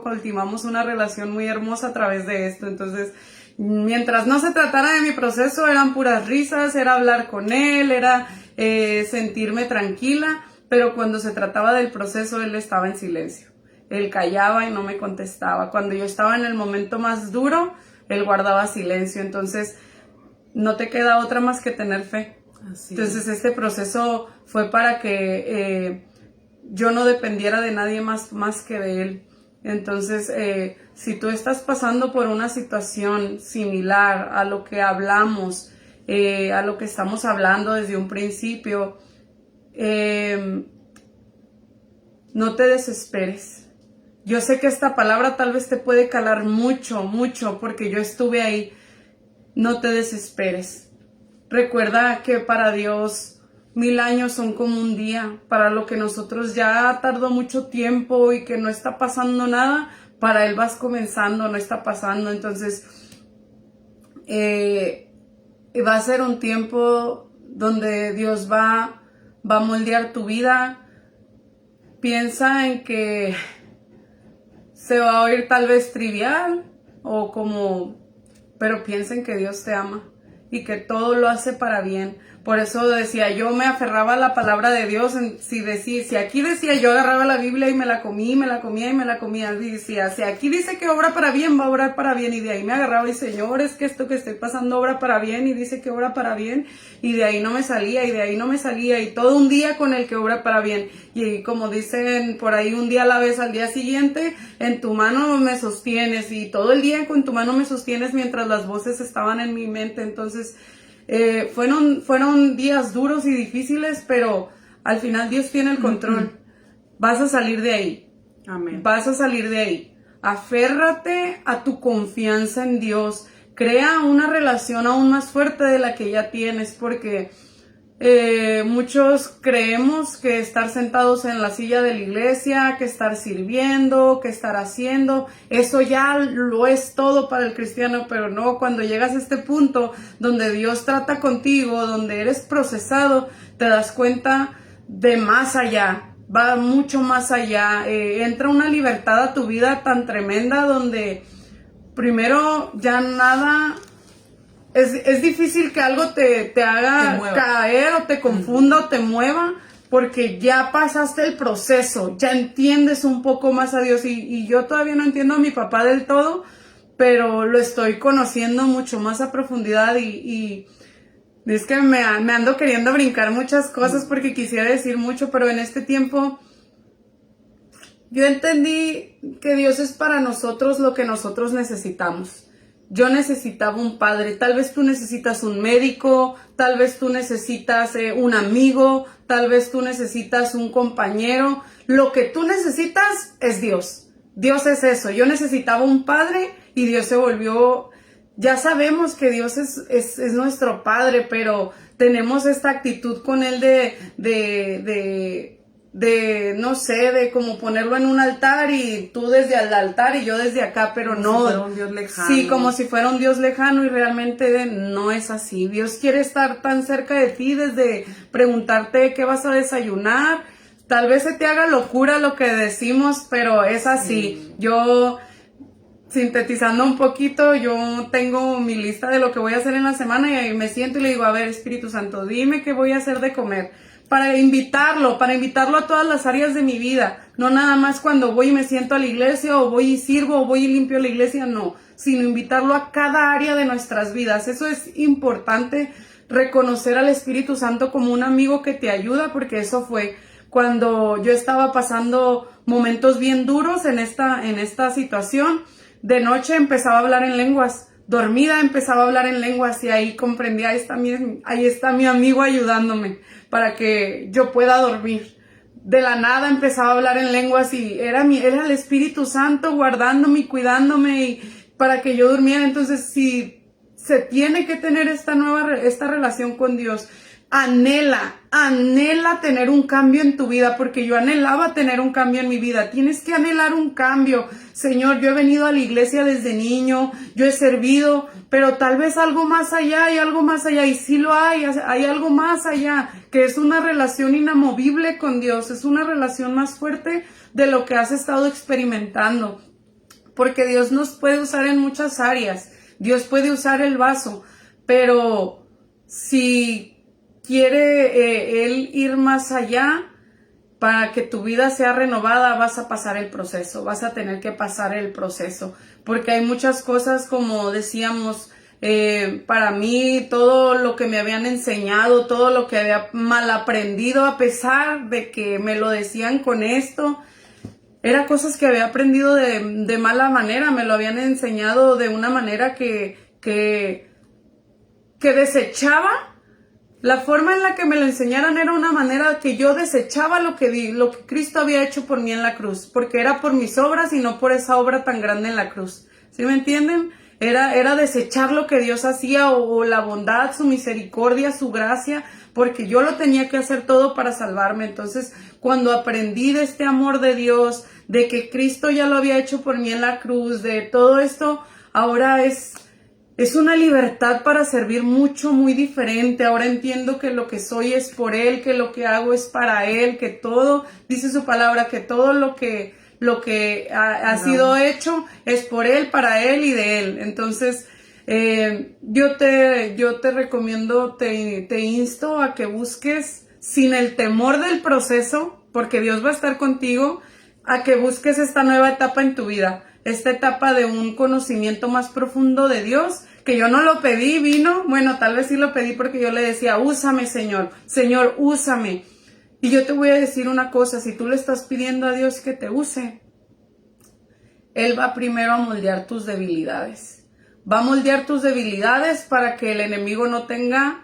cultivamos una relación muy hermosa a través de esto. Entonces, mientras no se tratara de mi proceso, eran puras risas, era hablar con Él, era sentirme tranquila, pero cuando se trataba del proceso, él estaba en silencio. Él callaba y no me contestaba. Cuando yo estaba en el momento más duro, él guardaba silencio. Entonces, no te queda otra más que tener fe. Así Entonces, este proceso fue para que yo no dependiera de nadie más que de él. Entonces, si tú estás pasando por una situación similar a lo que hablamos, a lo que estamos hablando desde un principio, no te desesperes. Yo sé que esta palabra tal vez te puede calar mucho, mucho, porque yo estuve ahí. No te desesperes. Recuerda que para Dios 1000 años son como un día. Para lo que nosotros ya tardó mucho tiempo y que no está pasando nada, para Él vas comenzando, no está pasando. Entonces, va a ser un tiempo donde Dios va a moldear tu vida. Piensa en que se va a oír tal vez trivial o como, pero piensa en que Dios te ama y que todo lo hace para bien. Por eso decía, yo me aferraba a la palabra de Dios. Si aquí decía, yo agarraba la Biblia y me la comía y me la comía. Y decía, si aquí dice que obra para bien, va a obrar para bien. Y de ahí me agarraba y, Señor, es que esto que estoy pasando obra para bien. Y dice que obra para bien. Y de ahí no me salía, Y todo un día con el que obra para bien. Y como dicen por ahí, un día a la vez, al día siguiente, en tu mano me sostienes. Y todo el día con tu mano me sostienes mientras las voces estaban en mi mente. Entonces, fueron días duros y difíciles, pero al final Dios tiene el control. Vas a salir de ahí. Amén. Vas a salir de ahí. Aférrate a tu confianza en Dios. Crea una relación aún más fuerte de la que ya tienes, porque muchos creemos que estar sentados en la silla de la iglesia, que estar sirviendo, que estar haciendo, eso ya lo es todo para el cristiano, pero no, cuando llegas a este punto donde Dios trata contigo, donde eres procesado, te das cuenta de más allá, va mucho más allá, entra una libertad a tu vida tan tremenda donde primero ya nada. Es difícil que algo te haga caer o te confunda o te mueva, porque ya pasaste el proceso, ya entiendes un poco más a Dios. Y yo todavía no entiendo a mi papá del todo, pero lo estoy conociendo mucho más a profundidad y es que me ando queriendo brincar muchas cosas porque quisiera decir mucho, pero en este tiempo yo entendí que Dios es para nosotros lo que nosotros necesitamos. Yo necesitaba un padre, tal vez tú necesitas un médico, tal vez tú necesitas un amigo, tal vez tú necesitas un compañero. Lo que tú necesitas es Dios. Dios es eso. Yo necesitaba un padre y Dios se volvió. Ya sabemos que Dios es nuestro padre, pero tenemos esta actitud con él de no sé, de como ponerlo en un altar y tú desde el altar y yo desde acá, pero como no. si fuera un Dios lejano. Sí, como si fuera un Dios lejano, y realmente no es así. Dios quiere estar tan cerca de ti, desde preguntarte qué vas a desayunar. Tal vez se te haga locura lo que decimos, pero es así. Sí. Yo, sintetizando un poquito, yo tengo mi lista de lo que voy a hacer en la semana y me siento y le digo, a ver, Espíritu Santo, dime qué voy a hacer de comer. Para invitarlo a todas las áreas de mi vida. No nada más cuando voy y me siento a la iglesia, o voy y sirvo, o voy y limpio la iglesia, no. Sino invitarlo a cada área de nuestras vidas. Eso es importante, reconocer al Espíritu Santo como un amigo que te ayuda, porque eso fue cuando yo estaba pasando momentos bien duros en esta situación. De noche empezaba a hablar en lenguas. Dormida empezaba a hablar en lenguas y ahí comprendí, ahí está mi amigo ayudándome para que yo pueda dormir. De la nada empezaba a hablar en lenguas y era el Espíritu Santo guardándome y cuidándome y para que yo durmiera. Entonces, si se tiene que tener esta relación con Dios, anhela tener un cambio en tu vida, porque yo anhelaba tener un cambio en mi vida. Tienes que anhelar un cambio. Señor, yo he venido a la iglesia desde niño, yo he servido, pero tal vez algo más allá, hay algo más allá, y sí lo hay algo más allá, que es una relación inamovible con Dios, es una relación más fuerte de lo que has estado experimentando, porque Dios nos puede usar en muchas áreas. Dios puede usar el vaso, pero si quiere Él ir más allá, para que tu vida sea renovada, vas a pasar el proceso, vas a tener que pasar el proceso, porque hay muchas cosas, como decíamos, para mí todo lo que me habían enseñado, todo lo que había mal aprendido, a pesar de que me lo decían con esto, era cosas que había aprendido de mala manera, me lo habían enseñado de una manera que desechaba. La forma en la que me lo enseñaron era una manera que yo desechaba lo que Cristo había hecho por mí en la cruz, porque era por mis obras y no por esa obra tan grande en la cruz. ¿Sí me entienden? Era desechar lo que Dios hacía, o la bondad, su misericordia, su gracia, porque yo lo tenía que hacer todo para salvarme. Entonces, cuando aprendí de este amor de Dios, de que Cristo ya lo había hecho por mí en la cruz, de todo esto, ahora es una libertad para servir mucho, muy diferente. Ahora entiendo que lo que soy es por Él, que lo que hago es para Él, que todo, dice su palabra, que todo lo que ha sido hecho es por Él, para Él y de Él. Entonces, yo te recomiendo, te insto a que busques sin el temor del proceso, porque Dios va a estar contigo, a que busques esta nueva etapa en tu vida. Esta etapa de un conocimiento más profundo de Dios, que yo no lo pedí, vino, bueno, tal vez sí lo pedí porque yo le decía, úsame, Señor, Señor, úsame. Y yo te voy a decir una cosa, si tú le estás pidiendo a Dios que te use, Él va primero a moldear tus debilidades. Va a moldear tus debilidades para que el enemigo no tenga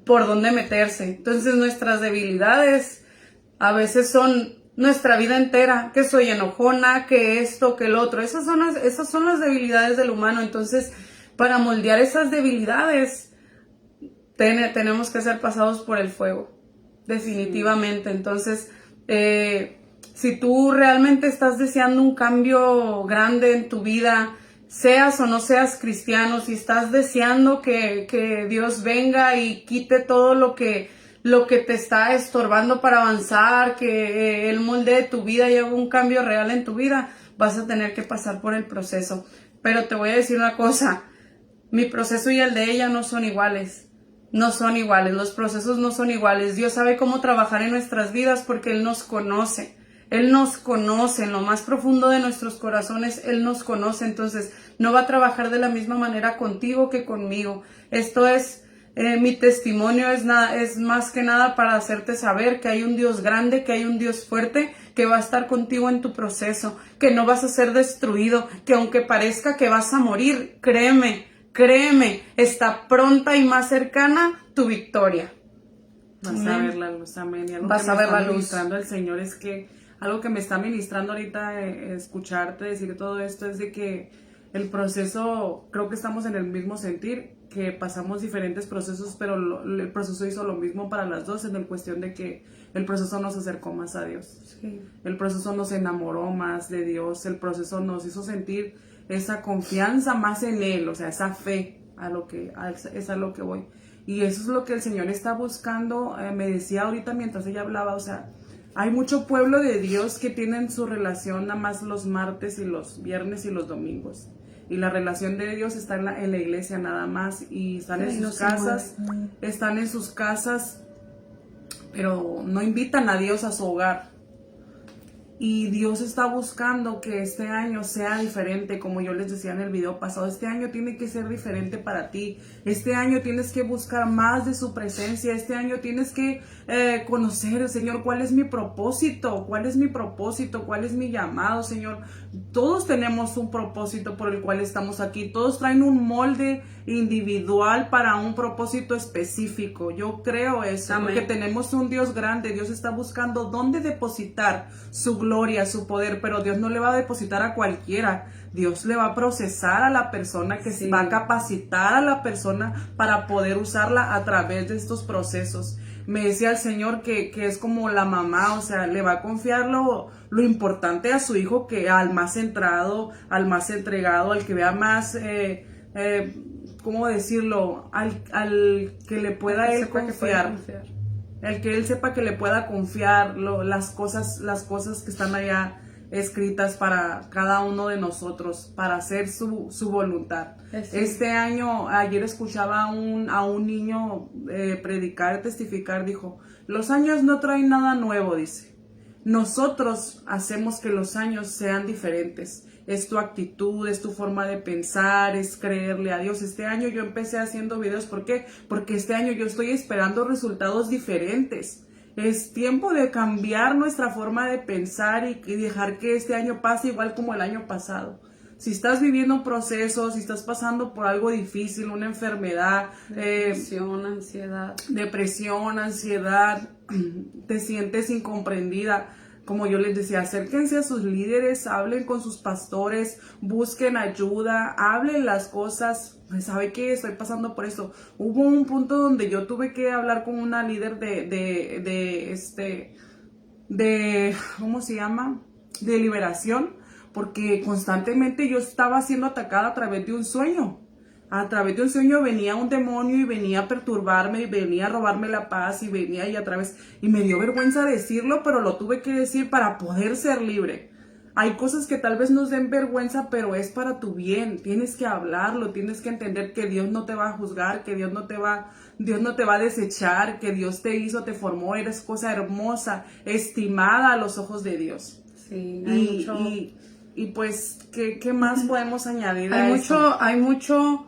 por dónde meterse. Entonces nuestras debilidades a veces son nuestra vida entera, que soy enojona, que esto, que el otro. Esas son las debilidades del humano. Entonces, para moldear esas debilidades, tenemos que ser pasados por el fuego, definitivamente. Entonces, si tú realmente estás deseando un cambio grande en tu vida, seas o no seas cristiano, si estás deseando que Dios venga y quite todo lo que te está estorbando para avanzar, que Él moldee tu vida y haga un cambio real en tu vida, vas a tener que pasar por el proceso. Pero te voy a decir una cosa, mi proceso y el de ella no son iguales. No son iguales, los procesos no son iguales. Dios sabe cómo trabajar en nuestras vidas porque Él nos conoce. Él nos conoce en lo más profundo de nuestros corazones, Él nos conoce. Entonces, no va a trabajar de la misma manera contigo que conmigo. Esto es... mi testimonio es más que nada para hacerte saber que hay un Dios grande, que hay un Dios fuerte, que va a estar contigo en tu proceso, que no vas a ser destruido, que aunque parezca que vas a morir, créeme, está pronta y más cercana tu victoria. Vas a ver la luz, amén. Y algo vas que a me ver está la luz. ministrando el Señor es que, algo que me está ministrando ahorita, escucharte decir todo esto, es de que el proceso, creo que estamos en el mismo sentir, que pasamos diferentes procesos, pero el proceso hizo lo mismo para las dos, en la cuestión de que el proceso nos acercó más a Dios. Sí. El proceso nos enamoró más de Dios, el proceso nos hizo sentir esa confianza más en Él, o sea, esa fe, es a lo que voy. Y eso es lo que el Señor está buscando. Me decía ahorita mientras ella hablaba, o sea, hay mucho pueblo de Dios que tienen su relación nada más los martes y los viernes y los domingos. Y la relación de Dios está en la iglesia nada más, y están en sus casas, pero no invitan a Dios a su hogar. Y Dios está buscando que este año sea diferente, como yo les decía en el video pasado. Este año tiene que ser diferente para ti. Este año tienes que buscar más de su presencia. Este año tienes que conocer, Señor, cuál es mi propósito, cuál es mi llamado, Señor. Todos tenemos un propósito por el cual estamos aquí. Todos traen un molde individual para un propósito específico. Yo creo eso, amén, porque tenemos un Dios grande. Dios está buscando dónde depositar su gloria, su poder, pero Dios no le va a depositar a cualquiera. Dios le va a procesar a la persona, que sí, va a capacitar a la persona para poder usarla a través de estos procesos. Me decía el Señor que es como la mamá, o sea, le va a confiar lo importante a su hijo, que al más centrado, al más entregado, al que vea más, ¿cómo decirlo? Al que le pueda él confiar. El que él sepa que le pueda confiar las cosas que están allá escritas para cada uno de nosotros, para hacer su voluntad. Sí. Este año, ayer escuchaba a un niño predicar, testificar, dijo, los años no traen nada nuevo, dice. nosotros hacemos que los años sean diferentes. Es tu actitud, es tu forma de pensar, es creerle a Dios. Este año yo empecé haciendo videos, ¿por qué? Porque este año yo estoy esperando resultados diferentes. Es tiempo de cambiar nuestra forma de pensar y dejar que este año pase igual como el año pasado. Si estás viviendo un proceso, si estás pasando por algo difícil, una enfermedad, depresión, ansiedad, te sientes incomprendida, como yo les decía, acérquense a sus líderes, hablen con sus pastores, busquen ayuda, hablen las cosas. ¿Sabe qué? Estoy pasando por esto. Hubo un punto donde yo tuve que hablar con una líder ¿cómo se llama? De liberación, porque constantemente yo estaba siendo atacada a través de un sueño. A través de un sueño venía un demonio y venía a perturbarme y venía a robarme la paz y venía y me dio vergüenza decirlo, pero lo tuve que decir para poder ser libre. Hay cosas que tal vez nos den vergüenza, pero es para tu bien. Tienes que hablarlo, tienes que entender que Dios no te va a juzgar, que Dios no te va a desechar, que Dios te hizo, te formó, eres cosa hermosa, estimada a los ojos de Dios. Sí, y pues, ¿qué más podemos añadir a esto? Hay mucho,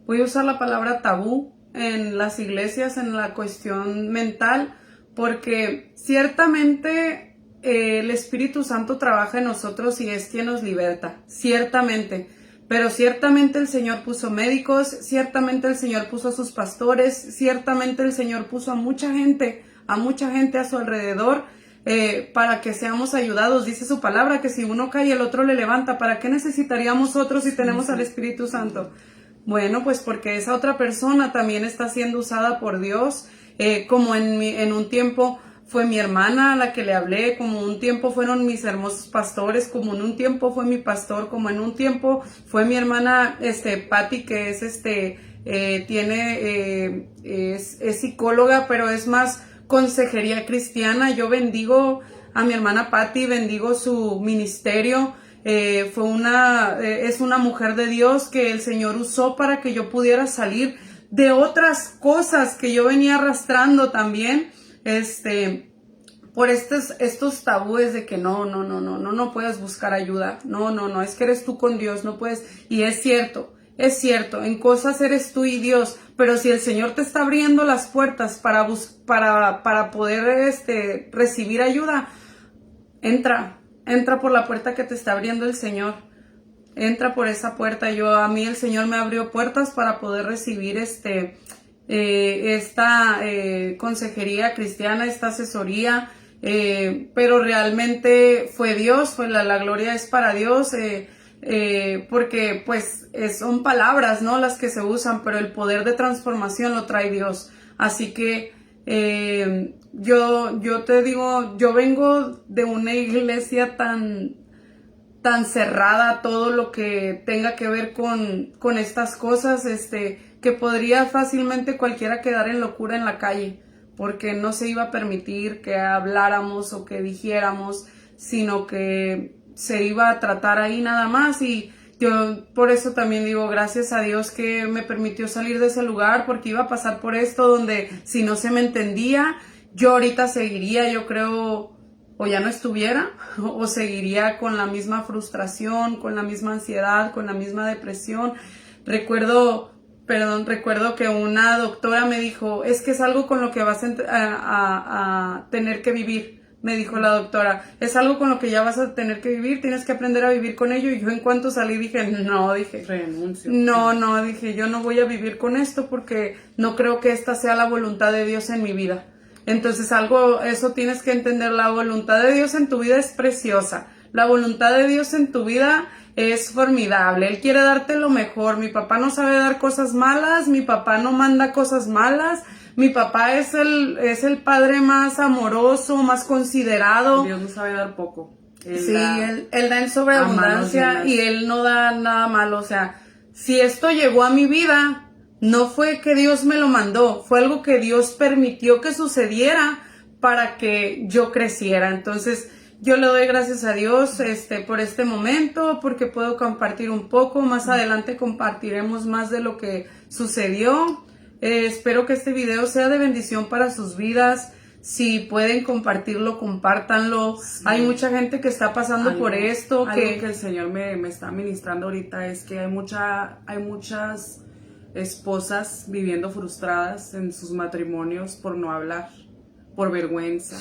voy a usar la palabra tabú en las iglesias en la cuestión mental, porque ciertamente el Espíritu Santo trabaja en nosotros y es quien nos liberta, ciertamente. Pero ciertamente el Señor puso médicos, ciertamente el Señor puso a sus pastores, ciertamente el Señor puso a mucha gente a su alrededor, para que seamos ayudados. Dice su palabra que si uno cae el otro le levanta. ¿Para qué necesitaríamos otros si tenemos al Espíritu Santo? Bueno, pues porque esa otra persona también está siendo usada por Dios, como en un tiempo fue mi hermana a la que le hablé, como un tiempo fueron mis hermosos pastores, como en un tiempo fue mi pastor, como en un tiempo fue mi hermana Patti, que es es psicóloga, pero es más consejería cristiana. Yo bendigo a mi hermana Patti, bendigo su ministerio. Es una mujer de Dios que el Señor usó para que yo pudiera salir de otras cosas que yo venía arrastrando también, por estos tabúes de que no puedes buscar ayuda, no, es que eres tú con Dios, no puedes. Y es cierto, en cosas eres tú y Dios, pero si el Señor te está abriendo las puertas para poder recibir ayuda, entra por la puerta que te está abriendo el Señor. Entra por esa puerta. A mí el Señor me abrió puertas para poder recibir esta consejería cristiana, esta asesoría, pero realmente fue Dios, la gloria es para Dios, porque pues son palabras, ¿no?, las que se usan, pero el poder de transformación lo trae Dios. Así que yo te digo, yo vengo de una iglesia tan cerrada a todo lo que tenga que ver con estas cosas, que podría fácilmente cualquiera quedar en locura en la calle, porque no se iba a permitir que habláramos o que dijéramos, sino que se iba a tratar ahí nada más. Y yo por eso también digo gracias a Dios que me permitió salir de ese lugar, porque iba a pasar por esto donde si no se me entendía, yo ahorita seguiría, yo creo, o ya no estuviera, o seguiría con la misma frustración, con la misma ansiedad, con la misma depresión. Recuerdo que una doctora me dijo, es que es algo con lo que vas a tener que vivir. Me dijo la doctora, es algo con lo que ya vas a tener que vivir, tienes que aprender a vivir con ello. Y yo en cuanto salí dije, renuncio. Dije, yo no voy a vivir con esto porque no creo que esta sea la voluntad de Dios en mi vida. Entonces eso tienes que entender, la voluntad de Dios en tu vida es preciosa, la voluntad de Dios en tu vida es formidable, Él quiere darte lo mejor. Mi papá no sabe dar cosas malas, mi papá no manda cosas malas, mi papá es el padre más amoroso, más considerado. Dios no sabe dar poco. Él da en sobreabundancia y Él no da nada malo. O sea, si esto llegó a mi vida, no fue que Dios me lo mandó, fue algo que Dios permitió que sucediera para que yo creciera. Entonces, yo le doy gracias a Dios por este momento, porque puedo compartir un poco. Más adelante compartiremos más de lo que sucedió. Espero que este video sea de bendición para sus vidas. Si pueden compartirlo, compártanlo. Sí. Hay mucha gente que está pasando por esto. Algo que el Señor me está ministrando ahorita es que hay muchas esposas viviendo frustradas en sus matrimonios por no hablar, por vergüenza.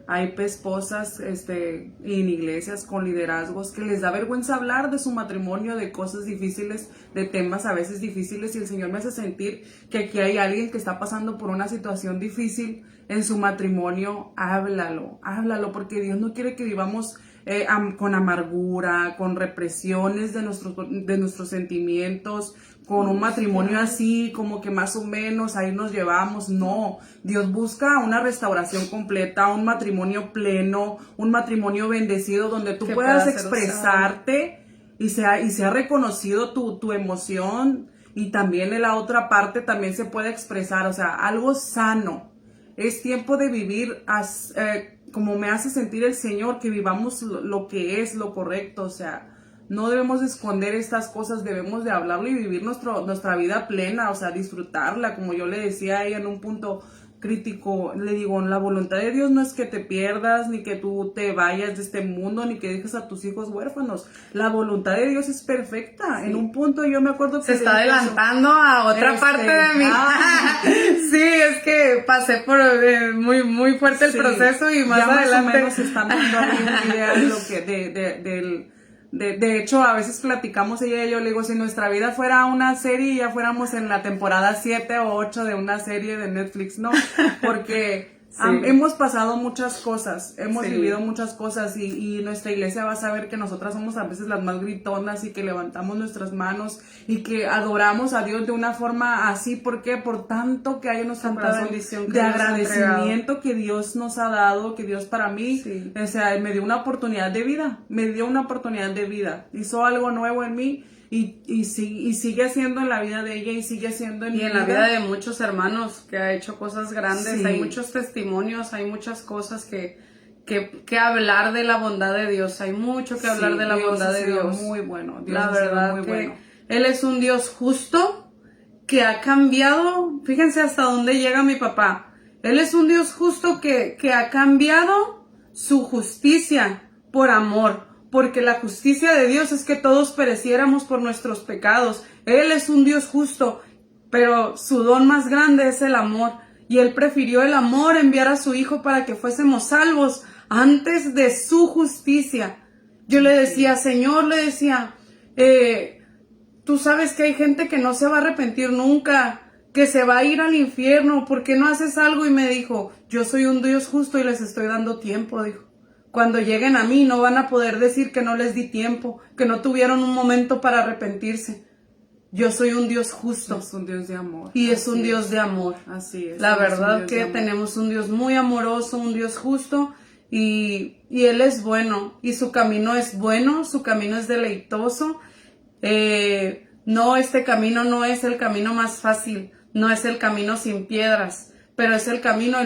Hay esposas en iglesias con liderazgos que les da vergüenza hablar de su matrimonio, de cosas difíciles, de temas a veces difíciles, y el Señor me hace sentir que aquí hay alguien que está pasando por una situación difícil en su matrimonio. Háblalo, porque Dios no quiere que vivamos con amargura, con represiones de nuestros sentimientos, con un matrimonio así, como que más o menos ahí nos llevamos. No, Dios busca una restauración completa, un matrimonio pleno, un matrimonio bendecido donde tú puedas expresarte y sea reconocido tu emoción, y también en la otra parte también se puede expresar, o sea, algo sano. Es tiempo de vivir como me hace sentir el Señor, que vivamos lo que es lo correcto. O sea, no debemos esconder estas cosas, debemos de hablarlo y vivir nuestra vida plena, o sea, disfrutarla. Como yo le decía a ella en un punto crítico, le digo, la voluntad de Dios no es que te pierdas, ni que tú te vayas de este mundo, ni que dejes a tus hijos huérfanos. La voluntad de Dios es perfecta. Sí. En un punto yo me acuerdo que... Se está adelantando a otra parte de mí. Sí, es que pasé por muy, muy fuerte el proceso, y más adelante... Más o menos están dando ahí una idea de lo que... De hecho, a veces platicamos ella y yo, le digo, si nuestra vida fuera una serie y ya fuéramos en la temporada 7 o 8 de una serie de Netflix, ¿no? Porque sí. Hemos pasado muchas cosas, hemos vivido muchas cosas, y nuestra iglesia va a saber que nosotras somos a veces las más gritonas, y que levantamos nuestras manos y que adoramos a Dios de una forma así. ¿Por qué? Por tanto que hay en nuestro corazón de agradecimiento que Dios nos ha dado, que Dios para mí, o sea, me dio una oportunidad de vida, hizo algo nuevo en mí. Y sigue haciendo en la vida de ella, y sigue haciendo en mi vida. Y en la vida de muchos hermanos que ha hecho cosas grandes. Sí. Hay muchos testimonios, hay muchas cosas que hablar de la bondad de Dios. Hay mucho que hablar de la bondad de Dios. Muy bueno. Dios la verdad muy bueno. Él es un Dios justo que ha cambiado. Fíjense hasta dónde llega mi papá. Él es un Dios justo que ha cambiado su justicia por amor. Porque la justicia de Dios es que todos pereciéramos por nuestros pecados. Él es un Dios justo, pero su don más grande es el amor. Y Él prefirió el amor, enviar a su Hijo para que fuésemos salvos antes de su justicia. Yo le decía, Señor, tú sabes que hay gente que no se va a arrepentir nunca, que se va a ir al infierno. ¿Por qué no haces algo? Y me dijo, yo soy un Dios justo y les estoy dando tiempo, dijo. Cuando lleguen a mí no van a poder decir que no les di tiempo, que no tuvieron un momento para arrepentirse. Yo soy un Dios justo. Es un Dios de amor. Y es un Dios de amor. Así es. La verdad que tenemos un Dios muy amoroso, un Dios justo, y Él es bueno. Y su camino es bueno, su camino es deleitoso. No, este camino no es el camino más fácil, no es el camino sin piedras, pero es el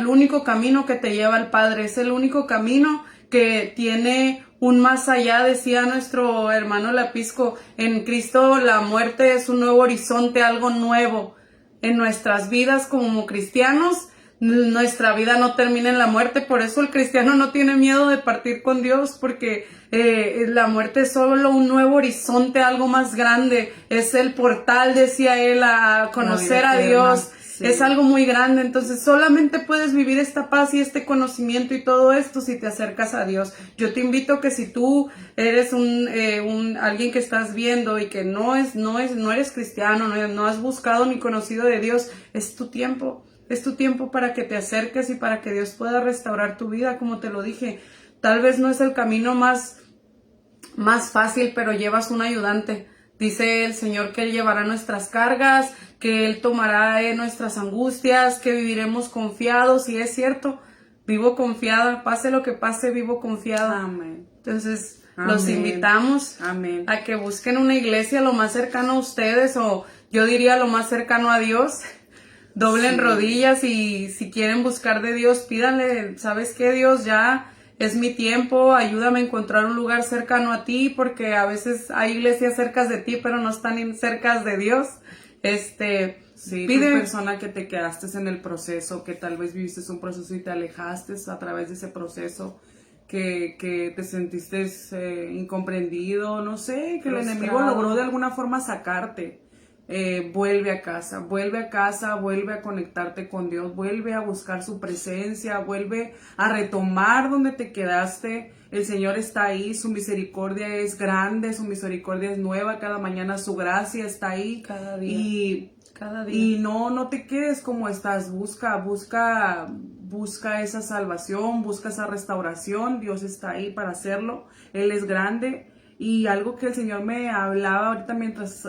único camino que te lleva al Padre, es el único camino que tiene un más allá. Decía nuestro hermano Lapisco, en Cristo la muerte es un nuevo horizonte, algo nuevo. En nuestras vidas como cristianos, nuestra vida no termina en la muerte, por eso el cristiano no tiene miedo de partir con Dios, porque la muerte es solo un nuevo horizonte, algo más grande, es el portal, decía él, a conocer a Dios. Sí. Es algo muy grande, entonces solamente puedes vivir esta paz y este conocimiento y todo esto si te acercas a Dios. Yo te invito que si tú eres alguien que estás viendo y que no eres cristiano, no has buscado ni conocido de Dios, es tu tiempo para que te acerques y para que Dios pueda restaurar tu vida. Como te lo dije, tal vez no es el camino más fácil, pero llevas un ayudante. Dice el Señor que Él llevará nuestras cargas, que Él tomará nuestras angustias, que viviremos confiados, y es cierto, vivo confiada, pase lo que pase, vivo confiada. Amén. Entonces, los invitamos a que busquen una iglesia lo más cercano a ustedes, o yo diría lo más cercano a Dios. Doblen rodillas, y si quieren buscar de Dios, pídanle, ¿sabes qué, Dios? Ya es mi tiempo, ayúdame a encontrar un lugar cercano a ti, porque a veces hay iglesias cercas de ti, pero no están cercas de Dios. Sí, Pide. tú persona que te quedaste en el proceso, que tal vez viviste un proceso y te alejaste a través de ese proceso, que te sentiste incomprendido, no sé, que el enemigo logró de alguna forma sacarte. Vuelve a casa, vuelve a conectarte con Dios, vuelve a buscar su presencia, vuelve a retomar donde te quedaste. El Señor está ahí, su misericordia es grande, su misericordia es nueva, cada mañana su gracia está ahí. Cada día. Y no te quedes como estás, busca esa salvación, busca esa restauración. Dios está ahí para hacerlo, Él es grande. Y algo que el Señor me hablaba ahorita mientras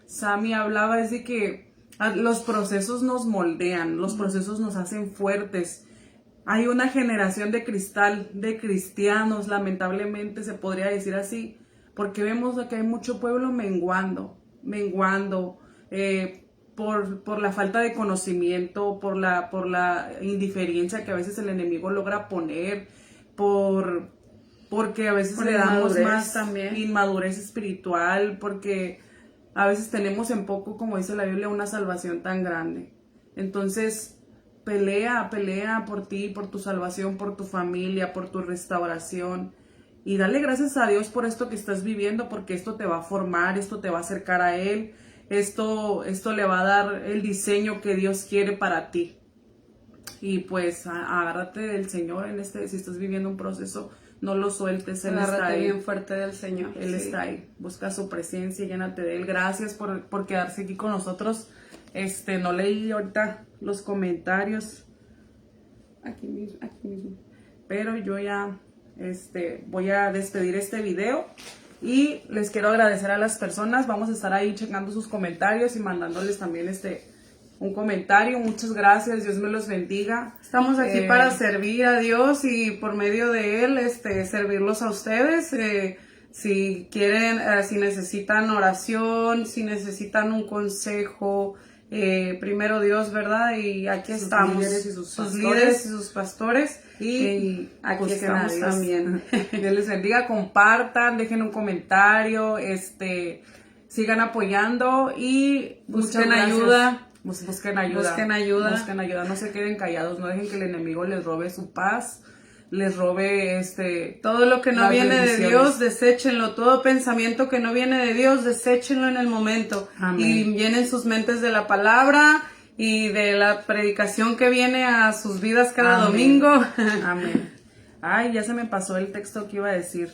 Sammy hablaba es de que los procesos nos moldean, los procesos nos hacen fuertes. Hay una generación de cristal, de cristianos, lamentablemente se podría decir así, porque vemos que hay mucho pueblo menguando, por la falta de conocimiento, por la indiferencia que a veces el enemigo logra poner, porque a veces Por le damos inmadurez más también. inmadurez espiritual, porque a veces tenemos en poco, como dice la Biblia, una salvación tan grande. Entonces, pelea por ti, por tu salvación, por tu familia, por tu restauración. Y dale gracias a Dios por esto que estás viviendo, porque esto te va a formar, esto te va a acercar a Él, esto le va a dar el diseño que Dios quiere para ti. Y pues agárrate del Señor si estás viviendo un proceso, no lo sueltes, Él está ahí. bien fuerte del Señor. Él está ahí, busca su presencia, llénate de Él. Gracias por quedarse aquí con nosotros. No leí ahorita los comentarios aquí mismo, pero yo ya voy a despedir este video y les quiero agradecer a las personas. Vamos a estar ahí checando sus comentarios y mandándoles también un comentario. Muchas gracias, Dios me los bendiga. Estamos aquí para servir a Dios y por medio de Él servirlos a ustedes. Si quieren, si necesitan oración, si necesitan un consejo, primero Dios, ¿verdad? Y aquí estamos, sus líderes y sus pastores. Y aquí estamos también. Dios les bendiga, compartan, dejen un comentario, sigan apoyando y busquen ayuda. Busquen ayuda, no se queden callados, no dejen que el enemigo les robe su paz, les robe todo lo que no viene de Dios, deséchenlo, todo pensamiento que no viene de Dios, deséchenlo en el momento. Amén. Y llenen sus mentes de la palabra y de la predicación que viene a sus vidas cada domingo. Amén. Ay, ya se me pasó el texto que iba a decir.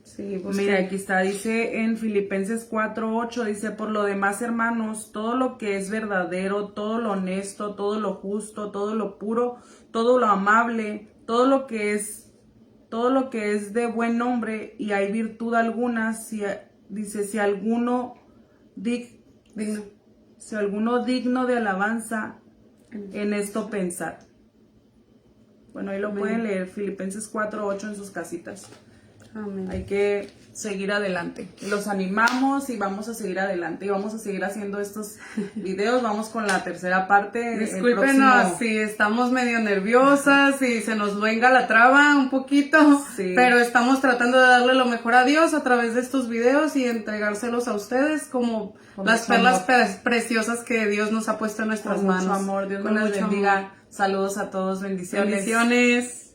Sí, mira, aquí está, dice en Filipenses 4:8, dice, por lo demás, hermanos, todo lo que es verdadero, todo lo honesto, todo lo justo, todo lo puro, todo lo amable, todo lo que es de buen nombre y hay virtud alguna, dice, si alguno digno de alabanza, en esto pensar. Bueno, ahí lo pueden leer, Filipenses 4:8 en sus casitas. Amén. Hay que seguir adelante. Los animamos y vamos a seguir adelante y vamos a seguir haciendo estos videos. Vamos con la tercera parte. Discúlpenos si estamos medio nerviosas y se nos venga la traba un poquito, sí, pero estamos tratando de darle lo mejor a Dios a través de estos videos y entregárselos a ustedes como las perlas preciosas que Dios nos ha puesto en nuestras manos. Con mucho amor. Dios me los bendiga. Saludos a todos. Bendiciones. Bendiciones.